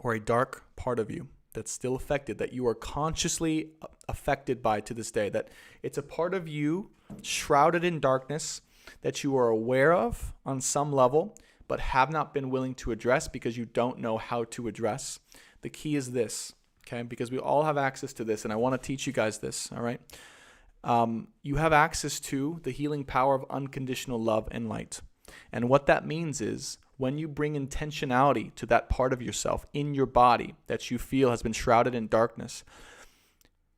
or a dark part of you that's still affected, that you are consciously affected by to this day, that it's a part of you shrouded in darkness that you are aware of on some level, but have not been willing to address because you don't know how to address. The key is this, okay? Because we all have access to this, and I want to teach you guys this, all right? You have access to the healing power of unconditional love and light. And what that means is when you bring intentionality to that part of yourself in your body that you feel has been shrouded in darkness,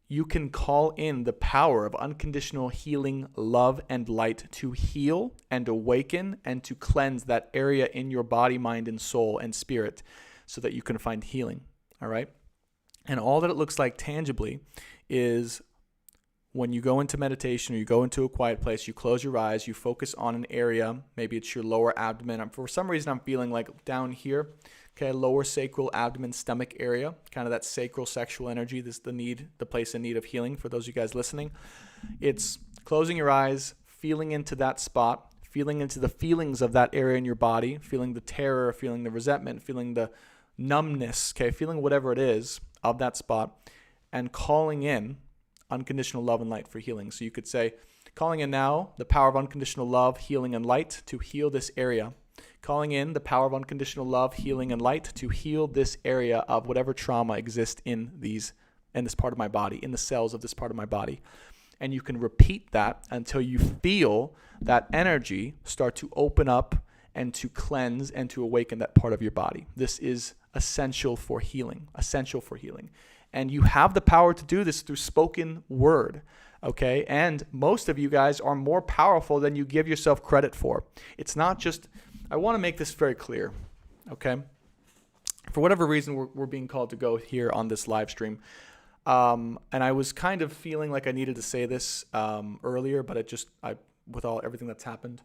you can call in the power of unconditional healing, love, and light to heal and awaken and to cleanse that area in your body, mind, and soul and spirit so that you can find healing, all right? And all that it looks like tangibly is when you go into meditation or you go into a quiet place, you close your eyes, you focus on an area, maybe it's your lower abdomen. For some reason, I'm feeling like down here, okay, lower sacral abdomen, stomach area, kind of that sacral sexual energy. This is the place in need of healing for those of you guys listening. It's closing your eyes, feeling into that spot, feeling into the feelings of that area in your body, feeling the terror, feeling the resentment, feeling the numbness, okay, feeling whatever it is of that spot, and calling in unconditional love and light for healing. So you could say, calling in now the power of unconditional love, healing, and light to heal this area. Calling in the power of unconditional love, healing, and light to heal this area of whatever trauma exists in this part of my body, in the cells of this part of my body. And you can repeat that until you feel that energy start to open up and to cleanse and to awaken that part of your body. This is essential for healing, And you have the power to do this through spoken word, okay? And most of you guys are more powerful than you give yourself credit for. It's not just, I want to make this very clear, okay? For whatever reason, we're being called to go here on this live stream. And I was kind of feeling like I needed to say this earlier, but with everything that's happened,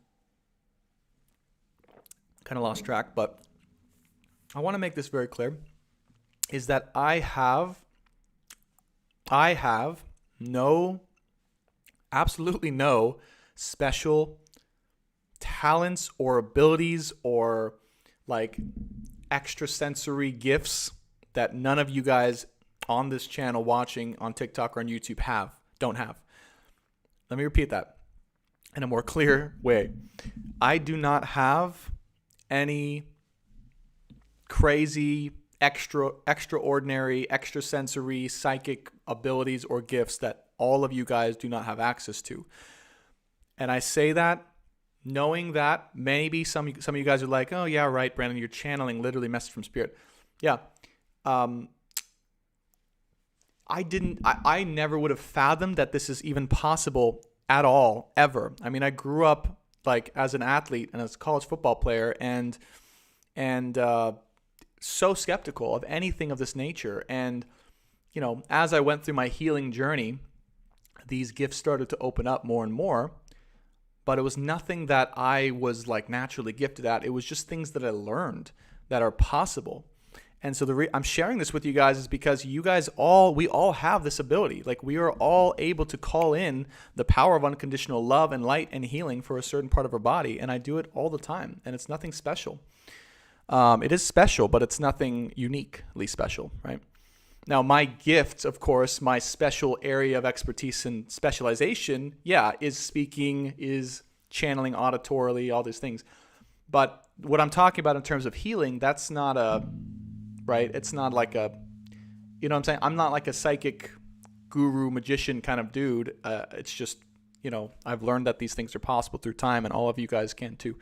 kind of lost track. But I want to make this very clear, is that I have absolutely no special talents or abilities or like extrasensory gifts that none of you guys on this channel watching on TikTok or on YouTube don't have. Let me repeat that in a more clear way. I do not have any crazy extraordinary, extrasensory, psychic abilities or gifts that all of you guys do not have access to. And I say that knowing that maybe some of you guys are like, oh yeah, right, Brandon, you're channeling literally message from spirit. Yeah. I never would have fathomed that this is even possible at all, ever. I mean, I grew up like as an athlete and as a college football player and so skeptical of anything of this nature. And, you know, as I went through my healing journey, these gifts started to open up more and more, but it was nothing that I was like naturally gifted at. It was just things that I learned that are possible. And so I'm sharing this with you guys is because you guys we all have this ability. Like we are all able to call in the power of unconditional love and light and healing for a certain part of our body. And I do it all the time. And it's nothing special. It is special, but it's nothing uniquely special, right? Now, my gift, of course, my special area of expertise and specialization, is speaking, is channeling auditorily, all these things. But what I'm talking about in terms of healing, that's not right? It's not like you know what I'm saying? I'm not like a psychic guru magician kind of dude. It's just, I've learned that these things are possible through time, and all of you guys can too.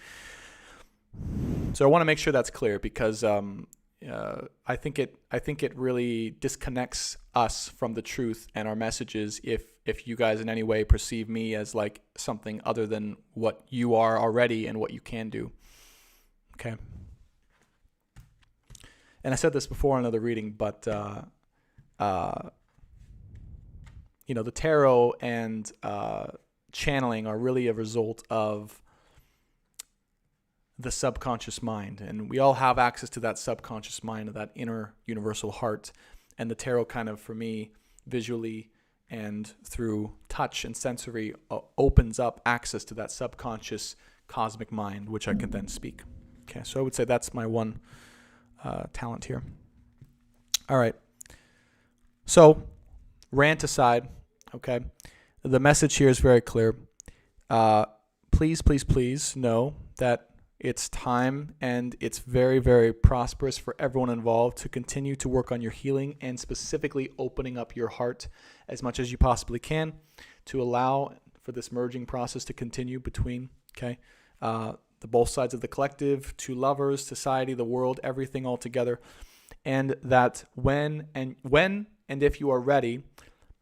So I want to make sure that's clear, because I think it really disconnects us from the truth and our messages if you guys in any way perceive me as like something other than what you are already and what you can do. Okay. And I said this before in another reading, but the tarot and channeling are really a result of the subconscious mind, and we all have access to that subconscious mind, of that inner universal heart. And the tarot kind of, for me, visually and through touch and sensory, opens up access to that subconscious cosmic mind, which I can then speak. Okay, so I would say that's my one talent here. All right, so rant aside, okay, the message here is very clear. Please know that it's time, and it's very, very prosperous for everyone involved to continue to work on your healing, and specifically opening up your heart as much as you possibly can to allow for this merging process to continue between, the both sides of the collective, to lovers, society, the world, everything all together. And that when and if you are ready,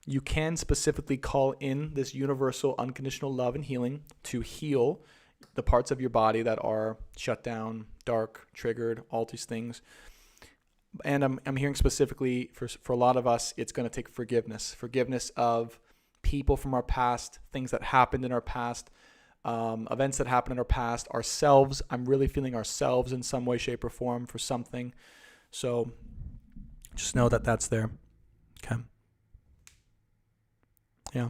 you can specifically call in this universal unconditional love and healing to heal the parts of your body that are shut down, dark, triggered, all these things. And I'm hearing specifically for a lot of us, it's going to take forgiveness of people from our past, things that happened in our past, events that happened in our past, ourselves. I'm really feeling ourselves in some way, shape, or form for something. So just know that that's there. Okay. Yeah.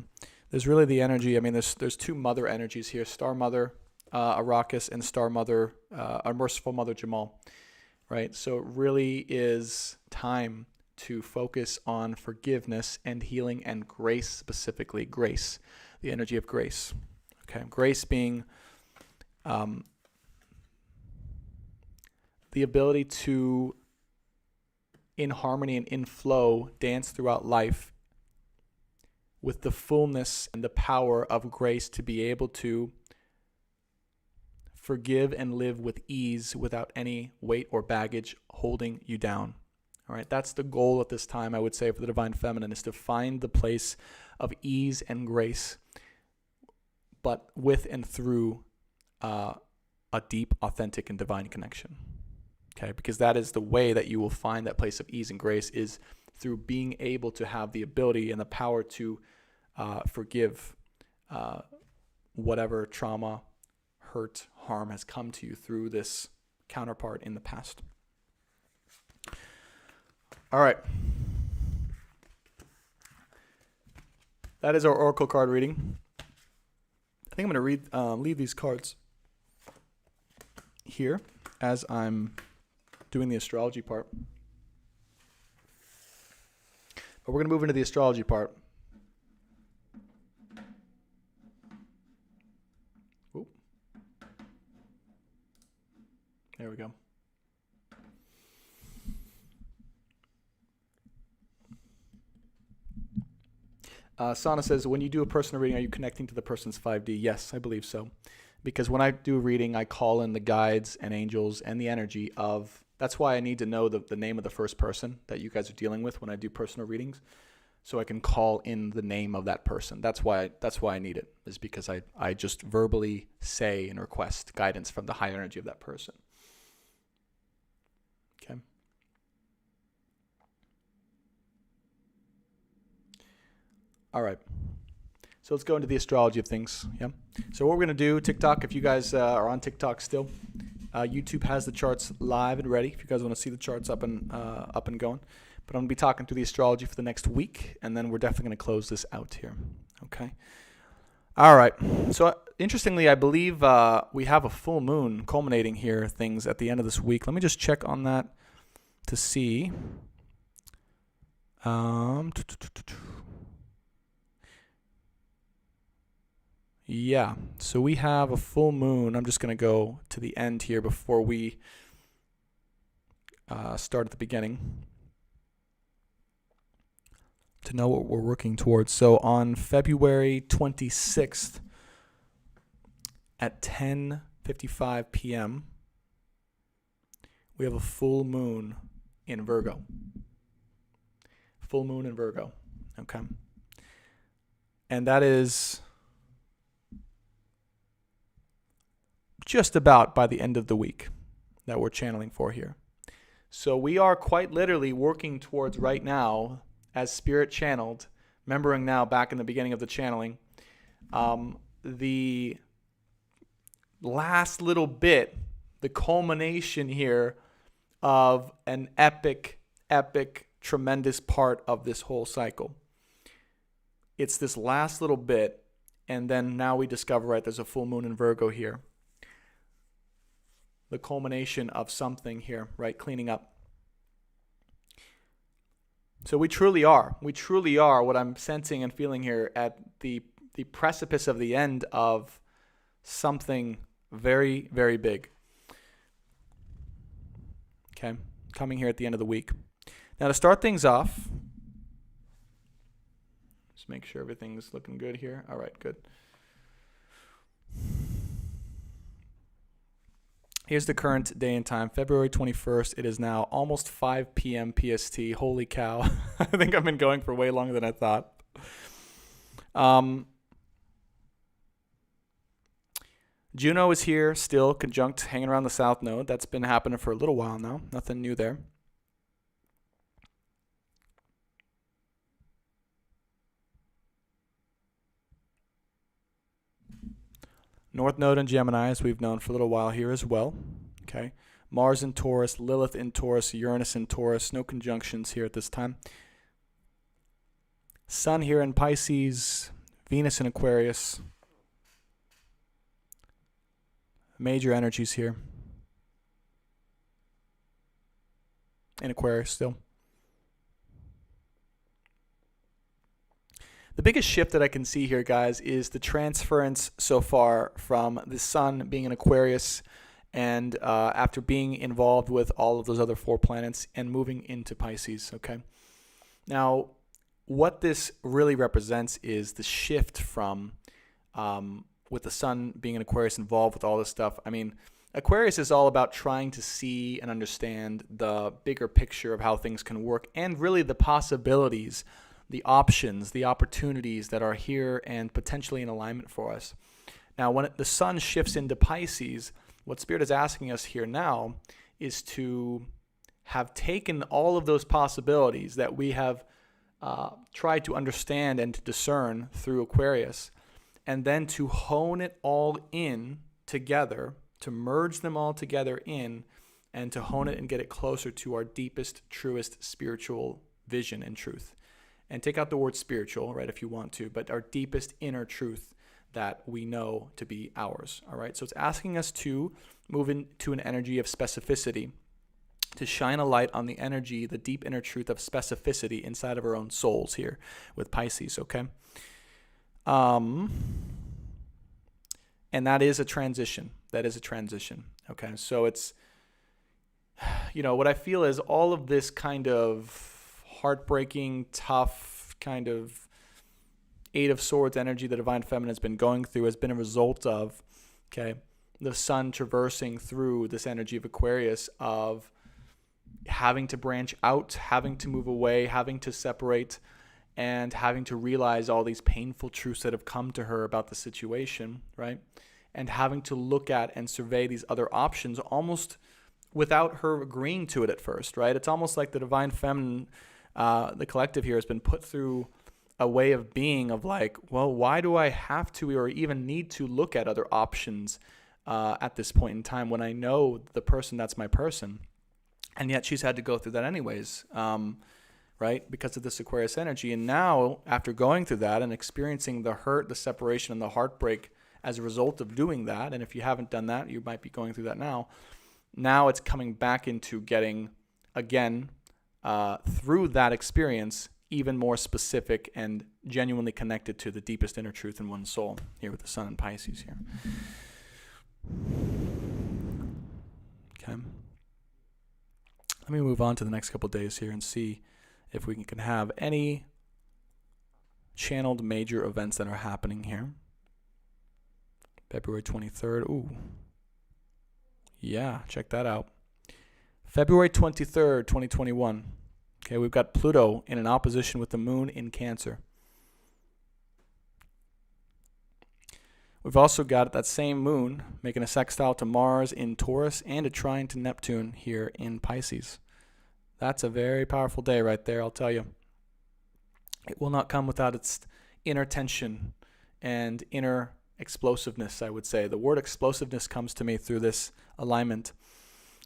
There's really the energy. I mean, there's two mother energies here: Star Mother Arrakis and Star Mother, our Merciful Mother Jamal, right? So it really is time to focus on forgiveness and healing and grace, specifically grace, the energy of grace. Okay, grace being the ability to, in harmony and in flow, dance throughout life with the fullness and the power of grace to be able to forgive and live with ease without any weight or baggage holding you down. All right, that's the goal at this time, I would say, for the Divine Feminine, is to find the place of ease and grace, but with and through a deep, authentic, and divine connection. Okay, because that is the way that you will find that place of ease and grace, is through being able to have the ability and the power to forgive whatever trauma, hurt, harm has come to you through this counterpart in the past. All right. That is our oracle card reading. I think I'm going to leave these cards here as I'm doing the astrology part. But we're going to move into the astrology part. Ooh. There we go. Sana says, when you do a personal reading, are you connecting to the person's 5D? Yes, I believe so. Because when I do a reading, I call in the guides and angels and the energy of... That's why I need to know the name of the first person that you guys are dealing with when I do personal readings, so I can call in the name of that person. That's why I need it, is because I just verbally say and request guidance from the higher energy of that person. Okay. All right. So let's go into the astrology of things. Yeah. So what we're going to do, TikTok, if you guys are on TikTok still, YouTube has the charts live and ready if you guys want to see the charts up and going. But I'm going to be talking through the astrology for the next week, and then we're definitely going to close this out here. Okay. All right. So interestingly, I believe we have a full moon culminating here, things at the end of this week. Let me just check on that to see. Yeah, so we have a full moon. I'm just going to go to the end here before we start at the beginning. to know what we're working towards. So on February 26th at 10:55 p.m., we have a full moon in Virgo. Full moon in Virgo. Okay. And that is just about by the end of the week that we're channeling for here. So we are quite literally working towards right now, as spirit channeled, remembering now back in the beginning of the channeling, the last little bit, the culmination here of an epic, tremendous part of this whole cycle. It's this last little bit, and then now we discover, right, there's a full moon in Virgo here. The culmination of something here, right, cleaning up. So we truly are what I'm sensing and feeling here at the precipice of the end of something very, very big. Okay, coming here at the end of the week. Now to start things off, just make sure everything's looking good here. All right, good. Here's the current day and time, February 21st. It is now almost 5 p.m. PST. Holy cow. I think I've been going for way longer than I thought. Juno is here still, conjunct, hanging around the South Node. That's been happening for a little while now. Nothing new there. North Node in Gemini, as we've known for a little while here as well. Okay. Mars in Taurus, Lilith in Taurus, Uranus in Taurus. No conjunctions here at this time. Sun here in Pisces, Venus in Aquarius. Major energies here. In Aquarius still. The biggest shift that I can see here, guys, is the transference so far from the Sun being in Aquarius and after being involved with all of those other 4 planets and moving into Pisces, okay? Now, what this really represents is the shift from, with the Sun being in Aquarius involved with all this stuff. I mean, Aquarius is all about trying to see and understand the bigger picture of how things can work and really the possibilities, the options, the opportunities that are here and potentially in alignment for us. Now, when the Sun shifts into Pisces, what Spirit is asking us here now is to have taken all of those possibilities that we have tried to understand and to discern through Aquarius, and then to hone it all in together, to merge them all together in, and to hone it and get it closer to our deepest, truest spiritual vision and truth. And take out the word spiritual, right, if you want to, but our deepest inner truth that we know to be ours, all right? So it's asking us to move into an energy of specificity, to shine a light on the energy, the deep inner truth of specificity inside of our own souls here with Pisces, okay? And that is a transition. Okay? So it's, what I feel is all of this kind of heartbreaking, tough, kind of 8 of Swords energy the Divine Feminine has been going through has been a result of, okay, the Sun traversing through this energy of Aquarius of having to branch out, having to move away, having to separate, and having to realize all these painful truths that have come to her about the situation, right? And having to look at and survey these other options almost without her agreeing to it at first, right? It's almost like the Divine Feminine, the collective here, has been put through a way of being of like, well, why do I have to or even need to look at other options at this point in time when I know the person that's my person? And yet she's had to go through that anyways, right? Because of this Aquarius energy. And now, after going through that and experiencing the hurt, the separation, and the heartbreak as a result of doing that, and if you haven't done that, you might be going through that now. Now it's coming back into getting, again, through that experience, even more specific and genuinely connected to the deepest inner truth in one's soul, here with the Sun in Pisces here. Okay. Let me move on to the next couple of days here and see if we can have any channeled major events that are happening here. February 23rd. Ooh. Yeah, check that out. February 23rd, 2021. Okay, we've got Pluto in an opposition with the moon in Cancer. We've also got that same moon making a sextile to Mars in Taurus and a trine to Neptune here in Pisces. That's a very powerful day right there, I'll tell you. It will not come without its inner tension and inner explosiveness, I would say. The word explosiveness comes to me through this alignment.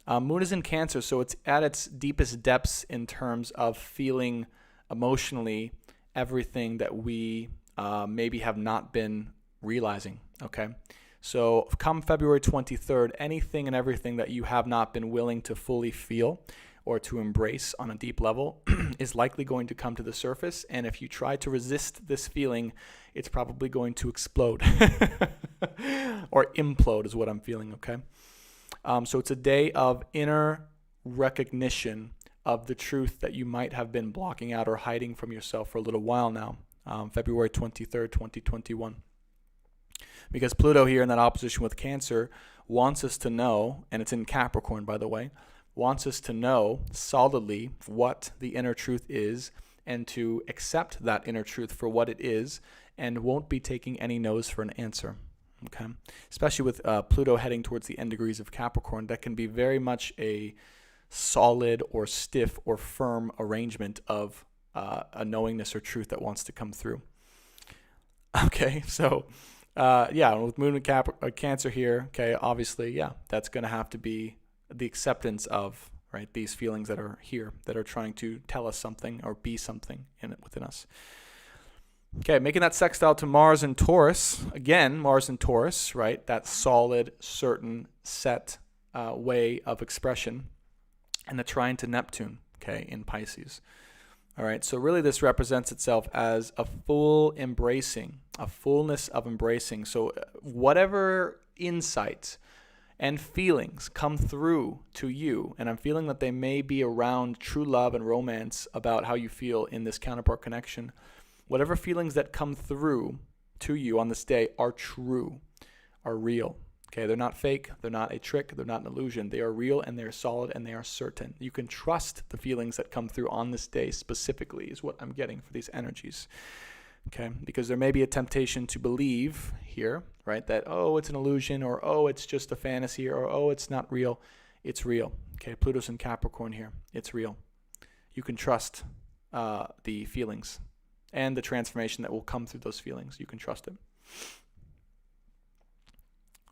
Moon is in Cancer, so it's at its deepest depths in terms of feeling emotionally everything that we maybe have not been realizing, okay? So come February 23rd, anything and everything that you have not been willing to fully feel or to embrace on a deep level is likely going to come to the surface. And if you try to resist this feeling, it's probably going to explode or implode is what I'm feeling, okay? So it's a day of inner recognition of the truth that you might have been blocking out or hiding from yourself for a little while now, February 23rd, 2021. Because Pluto here in that opposition with Cancer wants us to know, and it's in Capricorn, by the way, wants us to know solidly what the inner truth is and to accept that inner truth for what it is and won't be taking any no's for an answer. Okay, especially with Pluto heading towards the end degrees of Capricorn, that can be very much a solid or stiff or firm arrangement of a knowingness or truth that wants to come through. Okay, so with Moon and Cancer here, okay, obviously, yeah, that's going to have to be the acceptance of, right, these feelings that are here, that are trying to tell us something or be something within us. Okay, making that sextile to Mars and Taurus. Again, Mars and Taurus, right? That solid, certain, set way of expression. And the trine to Neptune, okay, in Pisces. All right, so really this represents itself as a full embracing, a fullness of embracing. So whatever insight and feelings come through to you, and I'm feeling that they may be around true love and romance about how you feel in this counterpart connection, whatever feelings that come through to you on this day are true, are real. Okay, they're not fake, they're not a trick, they're not an illusion. They are real and they are solid and they are certain. You can trust the feelings that come through on this day specifically is what I'm getting for these energies. Okay, because there may be a temptation to believe here, right, that, oh, it's an illusion, or, oh, it's just a fantasy, or, oh, it's not real. It's real. Okay, Pluto's in Capricorn here. It's real. You can trust the feelings and the transformation that will come through those feelings. You can trust it.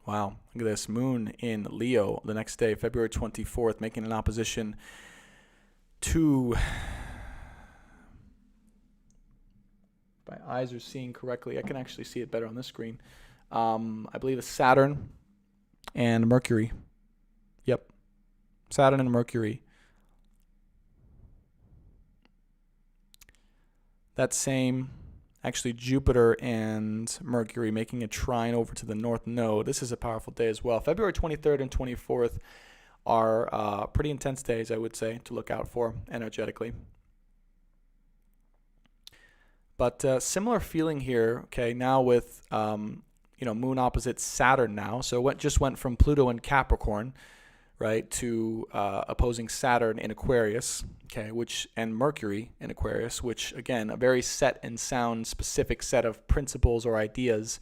Wow, look at this. Moon in Leo the next day, February 24th, making an opposition to... If my eyes are seeing correctly, I can actually see it better on this screen. I believe it's Saturn and Mercury. Yep, Saturn and Mercury. That same, actually Jupiter and Mercury making a trine over to the North Node. This is a powerful day as well. February 23rd and 24th are pretty intense days, I would say, to look out for energetically. But similar feeling here, okay, now with, Moon opposite Saturn now. So it just went from Pluto in Capricorn, right, to opposing Saturn in Aquarius, okay, and Mercury in Aquarius, which, again, a very set and sound specific set of principles or ideas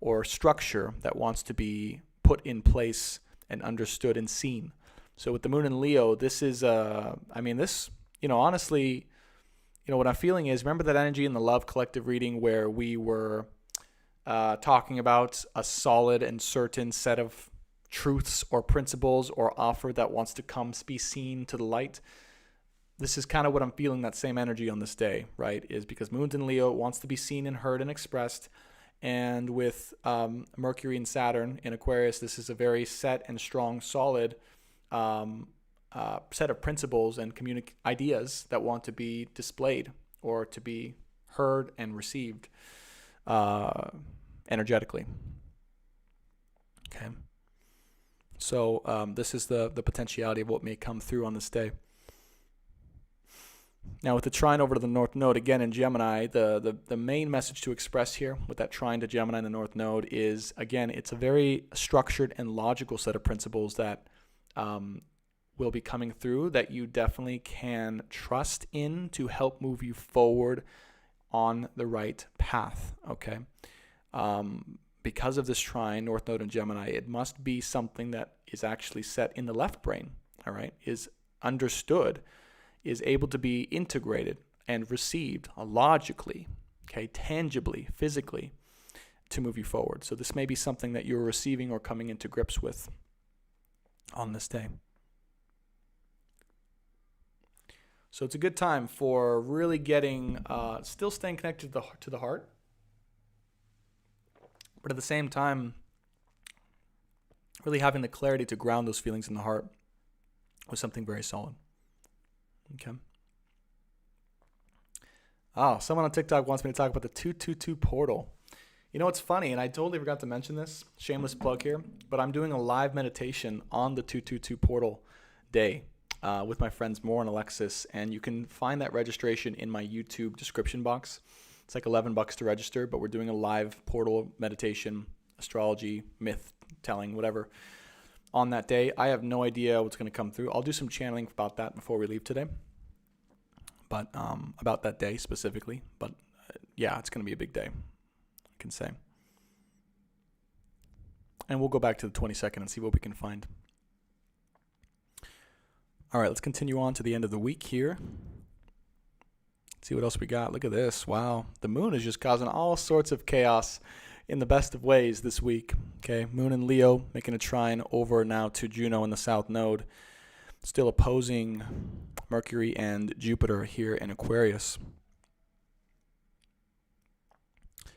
or structure that wants to be put in place and understood and seen. So with the Moon in Leo, this is, honestly... what I'm feeling is, remember that energy in the Love Collective reading where we were talking about a solid and certain set of truths or principles or offer that wants to come be seen to the light? This is kind of what I'm feeling, that same energy on this day, right? Is because Moon's in Leo, it wants to be seen and heard and expressed. And with Mercury and Saturn in Aquarius, this is a very set and strong, solid set of principles and ideas that want to be displayed or to be heard and received energetically. Okay. So this is the potentiality of what may come through on this day. Now, with the trine over to the North Node, again in Gemini, the main message to express here with that trine to Gemini in the North Node is, again, it's a very structured and logical set of principles that will be coming through that you definitely can trust in to help move you forward on the right path, okay? Because of this trine, North Node and Gemini, it must be something that is actually set in the left brain, all right, is understood, is able to be integrated and received logically, okay, tangibly, physically, to move you forward. So this may be something that you're receiving or coming into grips with on this day. So it's a good time for really getting, still staying connected to the heart, but at the same time, really having the clarity to ground those feelings in the heart with something very solid. Okay. Oh, someone on TikTok wants me to talk about the 222 portal. You know what's funny, and I totally forgot to mention this, shameless plug here, but I'm doing a live meditation on the 222 portal day with my friends Moore and Alexis, and you can find that registration in my YouTube description box. It's like $11 to register, but we're doing a live portal meditation, astrology, myth telling, whatever, on that day. I have no idea what's going to come through. I'll do some channeling about that before we leave today, but about that day specifically. But yeah, it's going to be a big day, I can say. And we'll go back to the 22nd and see what we can find. All right, let's continue on to the end of the week here. See what else we got. Look at this. Wow. The moon is just causing all sorts of chaos in the best of ways this week. Okay, moon and Leo making a trine over now to Juno in the South Node. Still opposing Mercury and Jupiter here in Aquarius.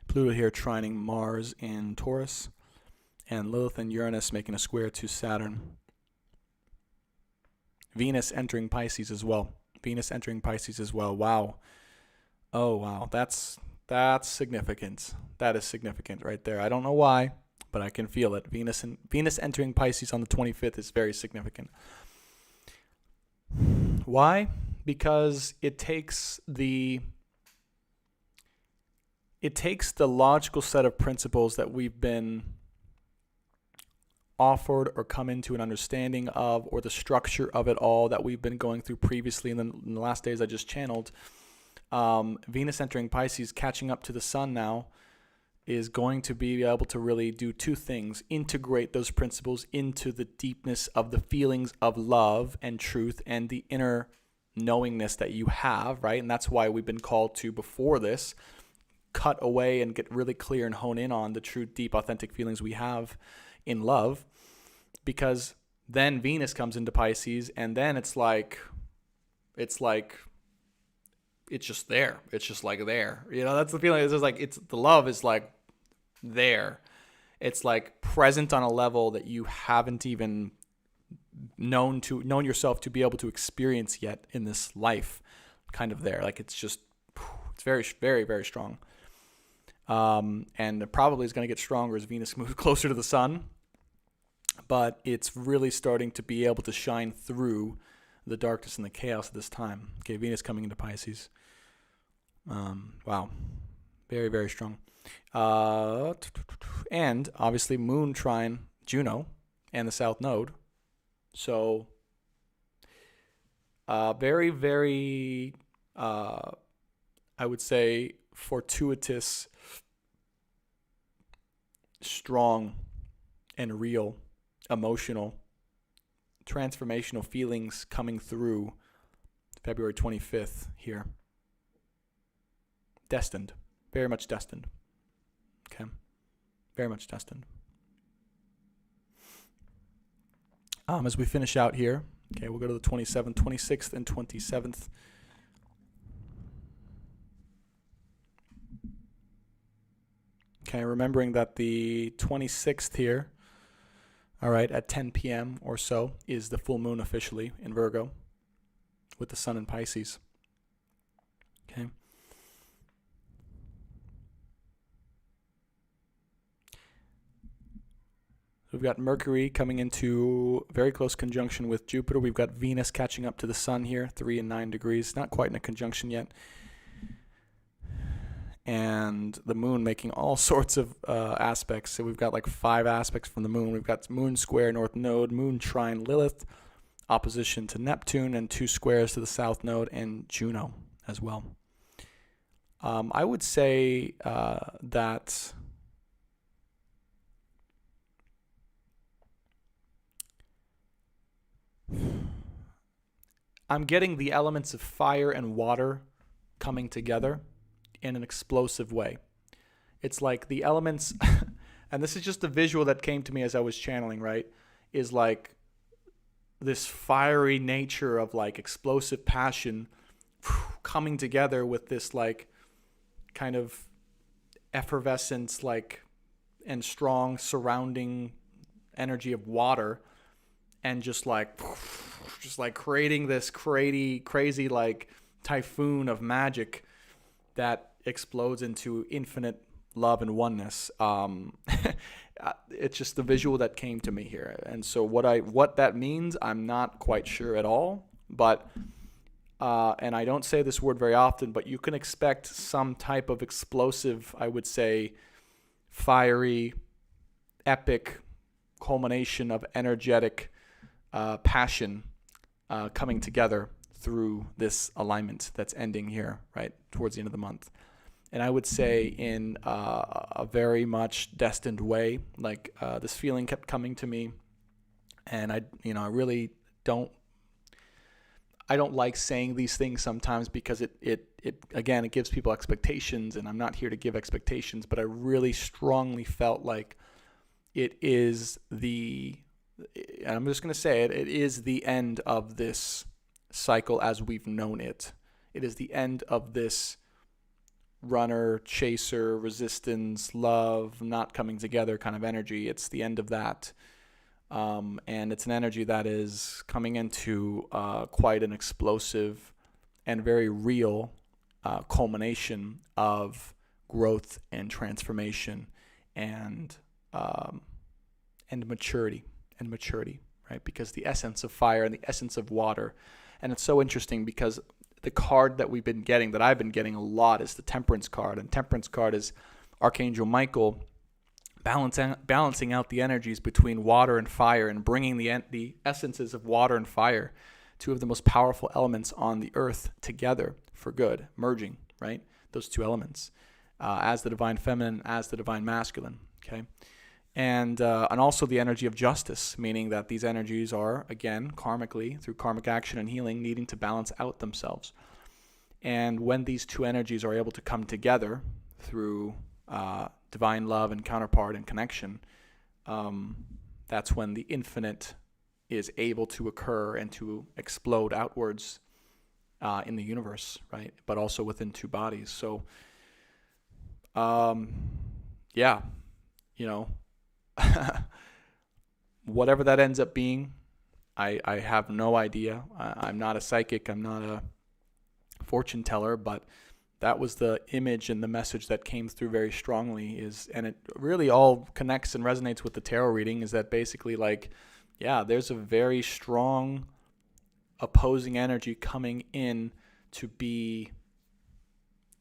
Pluto here trining Mars in Taurus. And Lilith and Uranus making a square to Saturn. Venus entering Pisces as well. Wow. Oh, wow. That's significant. That is significant right there. I don't know why, but I can feel it. Venus entering Pisces on the 25th is very significant. Why? Because it takes the logical set of principles that we've been offered or come into an understanding of, or the structure of it all that we've been going through previously in the last days I just channeled. Venus entering Pisces, catching up to the sun now, is going to be able to really do two things: integrate those principles into the deepness of the feelings of love and truth and the inner knowingness that you have, right? And that's why we've been called to, before this, cut away and get really clear and hone in on the true, deep, authentic feelings we have in love, because then Venus comes into Pisces, and then it's just there. It's just like there. You know, that's the feeling. It's just like, the love is like there. It's like present on a level that you haven't even known yourself to be able to experience yet in this life. Kind of there. Like it's very, very, very strong. And it probably is going to get stronger as Venus moves closer to the sun. But it's really starting to be able to shine through the darkness and the chaos of this time. Okay, Venus coming into Pisces. Wow. Very, very strong. And obviously Moon trine Juno and the South Node. So very, very, I would say, fortuitous, strong, and real, emotional, transformational feelings coming through February 25th here. Destined. Very much destined. Okay. Very much destined. As we finish out here, okay, we'll go to the 27th, 26th, and 27th. Okay, remembering that the 26th here, all right, at 10 p.m. or so, is the full moon officially in Virgo with the sun in Pisces. Okay. We've got Mercury coming into very close conjunction with Jupiter. We've got Venus catching up to the Sun here, 3 and 9 degrees. Not quite in a conjunction yet. And the Moon making all sorts of aspects. So we've got like 5 aspects from the Moon. We've got Moon square North Node, Moon trine Lilith, opposition to Neptune, and 2 squares to the South Node and Juno as well. I would say that I'm getting the elements of fire and water coming together in an explosive way. It's like the elements, and this is just a visual that came to me as I was channeling, right? Is like this fiery nature of like explosive passion coming together with this like kind of effervescence, like, and strong surrounding energy of water, and just like creating this crazy like typhoon of magic that explodes into infinite love and oneness. It's just the visual that came to me here. And so what that means, I'm not quite sure at all, but and I don't say this word very often, but you can expect some type of explosive, I would say, fiery, epic culmination of energetic passion coming together through this alignment that's ending here, right, towards the end of the month. And I would say in a very much destined way, like this feeling kept coming to me, and I really don't like saying these things sometimes because it again, it gives people expectations, and I'm not here to give expectations, but I really strongly felt like it is and I'm just going to say it is the end of this cycle as we've known it. It is the end of this runner, chaser, resistance, love, not coming together kind of energy. It's the end of that. And it's an energy that is coming into quite an explosive and very real culmination of growth and transformation and maturity, right? Because the essence of fire and the essence of water. And it's so interesting because the card that we've been getting, that I've been getting a lot, is the Temperance card. And Temperance card is Archangel Michael balancing out the energies between water and fire and bringing the essences of water and fire, 2 of the most powerful elements on the earth, together for good, merging, right? Those 2 elements as the divine feminine, as the divine masculine, okay? And also the energy of justice, meaning that these energies are, again, karmically, through karmic action and healing, needing to balance out themselves. And when these 2 energies are able to come together through divine love and counterpart and connection, that's when the infinite is able to occur and to explode outwards in the universe, right? But also within 2 bodies. So, yeah, whatever that ends up being, I have no idea. I'm not a psychic. I'm not a fortune teller, but that was the image and the message that came through very strongly, and it really all connects and resonates with the tarot reading, is that basically, like, yeah, there's a very strong opposing energy coming in to be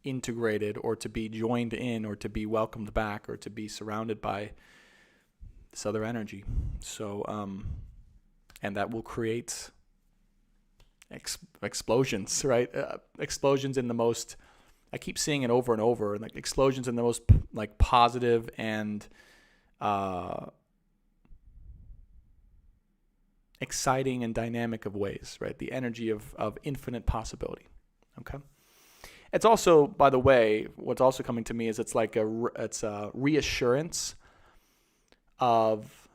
integrated or to be joined in or to be welcomed back or to be surrounded by this other energy. So, and that will create explosions, right? Explosions in the most, I keep seeing it over and over, like explosions in the most like positive and exciting and dynamic of ways, right? The energy of infinite possibility. Okay. It's also, by the way, what's also coming to me is it's a reassurance of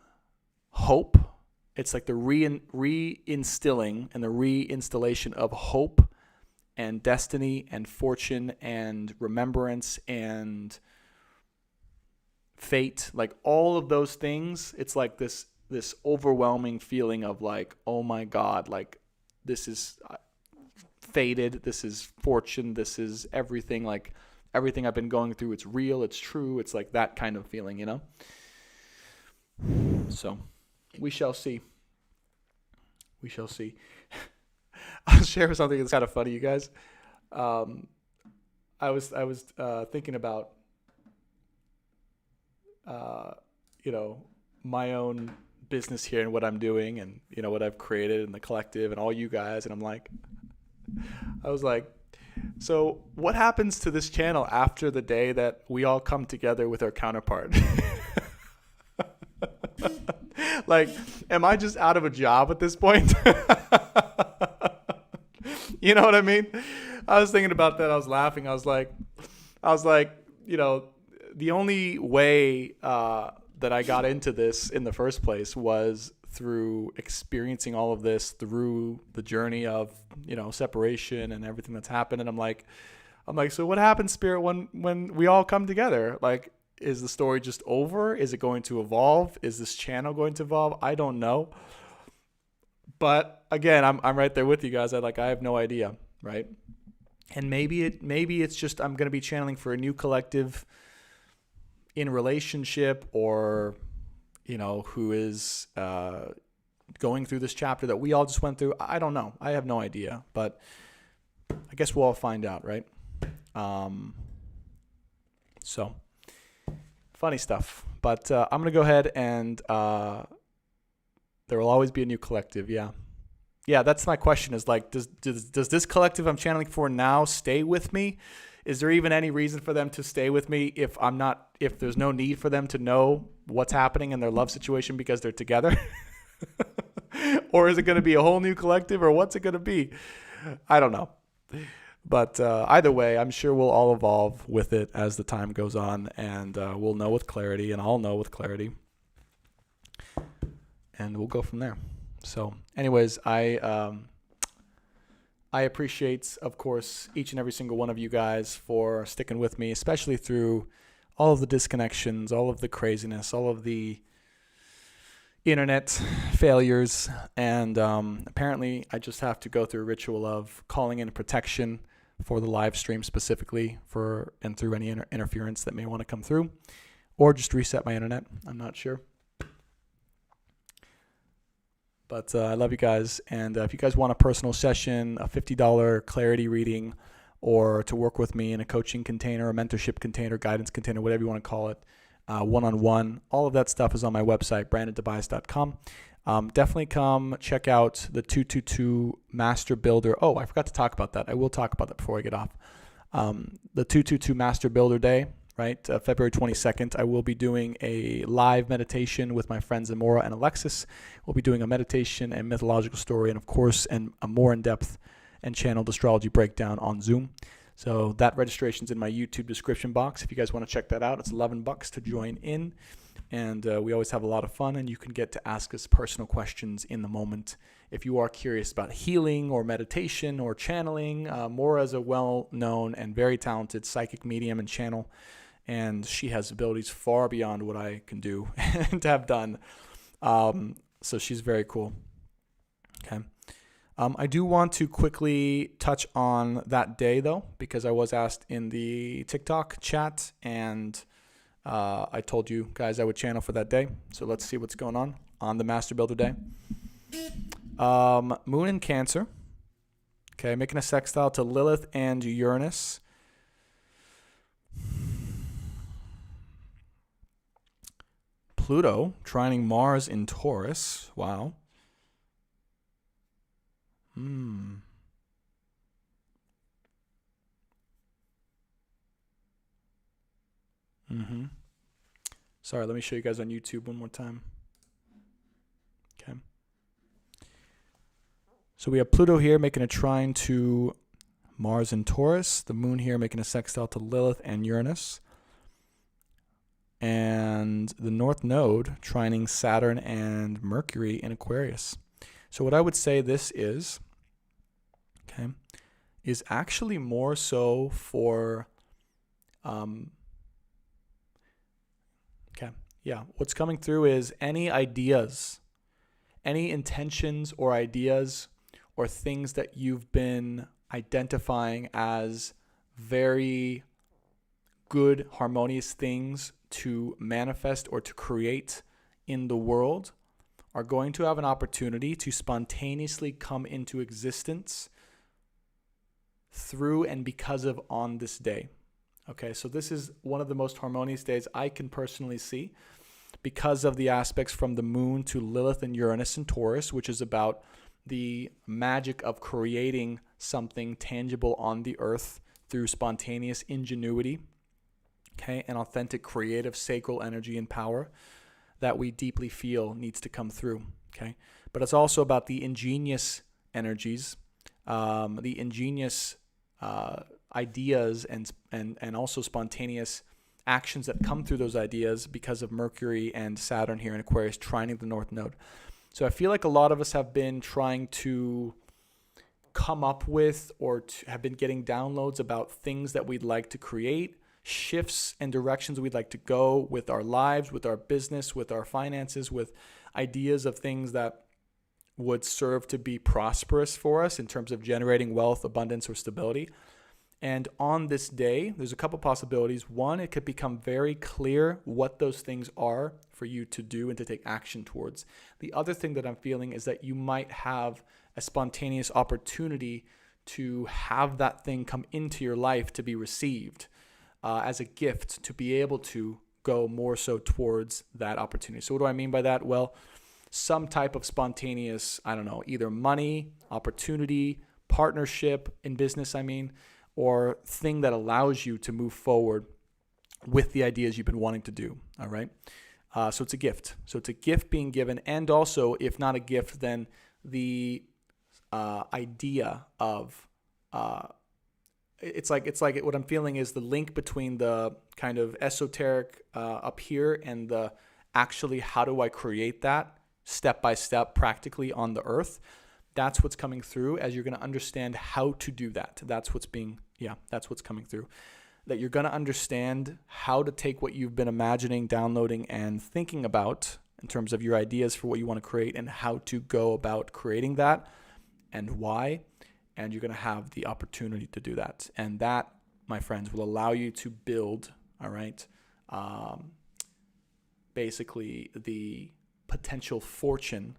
hope. It's like the reinstilling and the reinstallation of hope and destiny and fortune and remembrance and fate, like all of those things. It's like this overwhelming feeling of like, oh my God, like this is fated, this is fortune, this is everything, like everything I've been going through, it's real, it's true, it's like that kind of feeling, So we shall see. We shall see. I'll share something that's kind of funny, you guys. Um, I was thinking about uh, you know, my own business here and what I'm doing and, what I've created and the collective and all you guys. And I was like, so what happens to this channel after the day that we all come together with our counterpart? Like, am I just out of a job at this point? You know what I mean? I was thinking about that. I was laughing. I was like, the only way that I got into this in the first place was through experiencing all of this through the journey of, separation and everything that's happened. And I'm like, so what happens, Spirit, when we all come together? Like, is the story just over? Is it going to evolve? Is this channel going to evolve? I don't know. But again, I'm right there with you guys. I have no idea, right? And maybe it's just I'm going to be channeling for a new collective in relationship, or who is going through this chapter that we all just went through. I don't know. I have no idea, but I guess we'll all find out, right? So funny stuff. But I'm gonna go ahead and there will always be a new collective. Yeah, that's my question, is like, does this collective I'm channeling for now stay with me? Is there even any reason for them to stay with me if there's no need for them to know what's happening in their love situation because they're together? Or is it going to be a whole new collective, or what's it going to be? I don't know. But either way, I'm sure we'll all evolve with it as the time goes on, and we'll know with clarity, and I'll know with clarity. And we'll go from there. So anyways, I appreciate, of course, each and every single one of you guys for sticking with me, especially through all of the disconnections, all of the craziness, all of the internet failures. And apparently I just have to go through a ritual of calling in protection for the live stream specifically, and through any interference that may want to come through, or just reset my internet. I'm not sure. But I love you guys. And if you guys want a personal session, a $50 clarity reading, or to work with me in a coaching container, a mentorship container, guidance container, whatever you want to call it, one-on-one, all of that stuff is on my website, brandontobias.com. Definitely come check out the 222 Master Builder. Oh, I forgot to talk about that. I will talk about that before I get off. The 222 Master Builder Day, right? February 22nd, I will be doing a live meditation with my friends Amora and Alexis. We'll be doing a meditation and mythological story, and of course, a more in-depth and channeled astrology breakdown on Zoom. So that registration's in my YouTube description box. If you guys want to check that out, it's $11 to join in. And we always have a lot of fun, and you can get to ask us personal questions in the moment. If you are curious about healing or meditation or channeling, Mora is a well-known and very talented psychic medium and channel, and she has abilities far beyond what I can do and to have done. So she's very cool. Okay. I do want to quickly touch on that day, though, because I was asked in the TikTok chat, and I told you guys I would channel for that day. So let's see what's going on the Master Builder Day. Moon in Cancer. Okay, making a sextile to Lilith and Uranus. Pluto trining Mars in Taurus. Wow. Sorry, let me show you guys on YouTube one more time. Okay. So we have Pluto here making a trine to Mars in Taurus. The moon here making a sextile to Lilith and Uranus. And the North Node trining Saturn and Mercury in Aquarius. So what I would say this is, okay, is actually more so for, what's coming through is any ideas, any intentions or ideas or things that you've been identifying as very good, harmonious things to manifest or to create in the world are going to have an opportunity to spontaneously come into existence through and because of on this day. Okay, so this is one of the most harmonious days I can personally see because of the aspects from the moon to Lilith and Uranus and Taurus, which is about the magic of creating something tangible on the earth through spontaneous ingenuity, okay, and authentic creative sacral energy and power that we deeply feel needs to come through, okay? But it's also about the ingenious energies, the ingenious ideas and also spontaneous actions that come through those ideas because of Mercury and Saturn here in Aquarius trining the North Node. So I feel like a lot of us have been trying to come up with or have been getting downloads about things that we'd like to create, shifts and directions we'd like to go with our lives, with our business, with our finances, with ideas of things that would serve to be prosperous for us in terms of generating wealth, abundance, or stability. And on this day, there's a couple possibilities. One, it could become very clear what those things are for you to do and to take action towards. The other thing that I'm feeling is that you might have a spontaneous opportunity to have that thing come into your life to be received as a gift, to be able to go more so towards that opportunity. So what do I mean by that? Well, some type of spontaneous, I don't know, either money, opportunity, partnership in business, or thing that allows you to move forward with the ideas you've been wanting to do, all right? So it's a gift. So it's a gift being given, and also, if not a gift, then the idea of, it's like what I'm feeling is the link between the kind of esoteric up here and the actually how do I create that step by step practically on the earth. That's what's coming through as you're going to understand how to do that. That's what's coming through. That you're going to understand how to take what you've been imagining, downloading, and thinking about in terms of your ideas for what you want to create and how to go about creating that and why. And you're going to have the opportunity to do that. And that, my friends, will allow you to build, all right, basically the potential fortune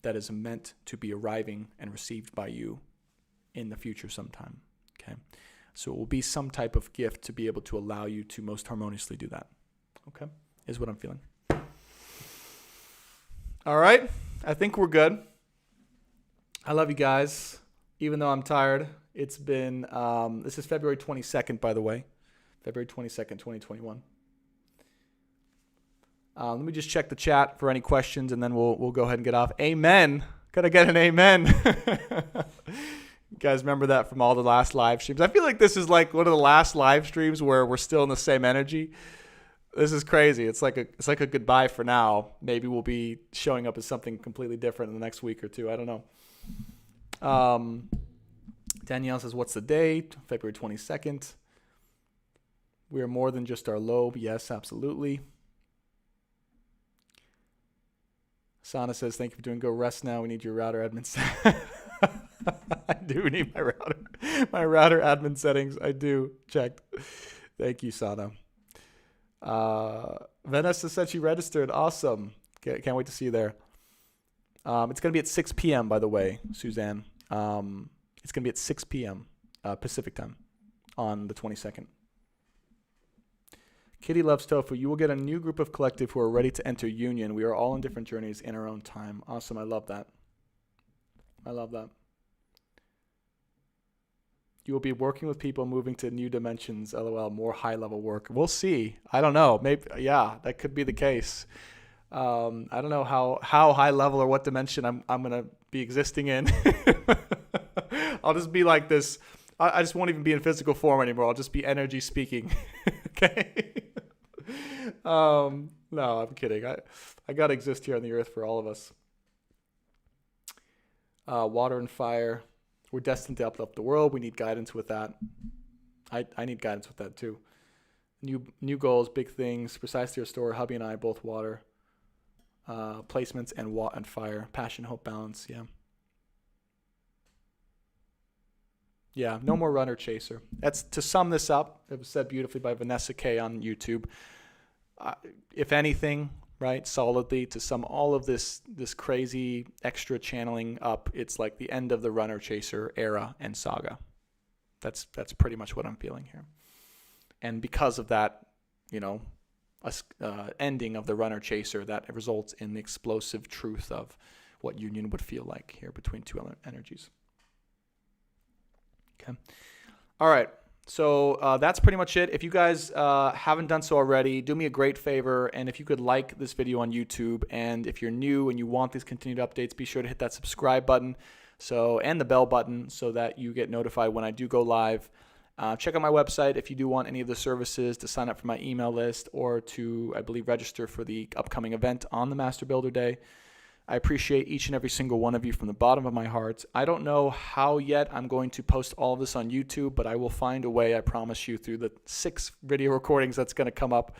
that is meant to be arriving and received by you in the future sometime, okay? So it will be some type of gift to be able to allow you to most harmoniously do that, okay? Is what I'm feeling. All right, I think we're good. I love you guys, even though I'm tired. It's been, this is February 22nd, by the way, February 22nd, 2021. Let me just check the chat for any questions, and then we'll go ahead and get off. Amen. Gotta get an amen. You guys remember that from all the last live streams? I feel like this is like one of the last live streams where we're still in the same energy. This is crazy. It's like a goodbye for now. Maybe we'll be showing up as something completely different in the next week or two. I don't know. Danielle says, "What's the date?" February 22nd. We are more than just our lobe. Yes, absolutely. Sana says, "Thank you for doing Go Rest Now. We need your router admin I do need my router admin settings. I do. Checked. Thank you, Sana. Vanessa said she registered. Awesome. Can't wait to see you there. It's going to be at 6 p.m., by the way, Suzanne. It's going to be at 6 p.m. Pacific time on the 22nd. Kitty loves tofu. You will get a new group of collective who are ready to enter union. We are all on different journeys in our own time. Awesome. I love that. I love that. You will be working with people moving to new dimensions. LOL. More high-level work. We'll see. I don't know. Maybe, yeah, that could be the case. I don't know how high level or what dimension I'm going to be existing in. I'll just be like this. I just won't even be in physical form anymore. I'll just be energy speaking. Okay. No, I'm kidding. I got to exist here on the earth for all of us. Water and fire. We're destined to uplift the world. We need guidance with that. I need guidance with that too. New goals, big things. Precisely restore. Hubby and I both water. Placements and fire. Passion, hope, balance. Yeah. Yeah, no more runner chaser. That's to sum this up. It was said beautifully by Vanessa K on YouTube. If anything, right, solidly to sum all of this crazy extra channeling up, it's like the end of the runner chaser era and saga. That's pretty much what I'm feeling here. And because of that, ending of the runner chaser, that results in the explosive truth of what union would feel like here between two energies. Okay. All right. So that's pretty much it. If you guys haven't done so already, do me a great favor. And if you could like this video on YouTube, and if you're new and you want these continued updates, be sure to hit that subscribe button and the bell button so that you get notified when I do go live. Check out my website if you do want any of the services, to sign up for my email list or to, I believe, register for the upcoming event on the Master Builder Day. I appreciate each and every single one of you from the bottom of my heart. I don't know how yet I'm going to post all of this on YouTube, but I will find a way, I promise you, through the 6 video recordings that's going to come up.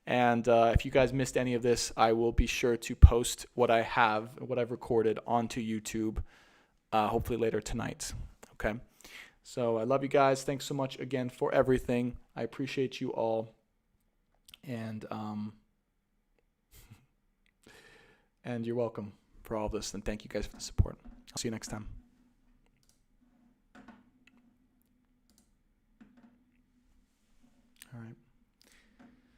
And if you guys missed any of this, I will be sure to post what I've recorded onto YouTube, hopefully later tonight. Okay. So I love you guys. Thanks so much again for everything. I appreciate you all. And and you're welcome for all of this. And thank you guys for the support. I'll see you next time.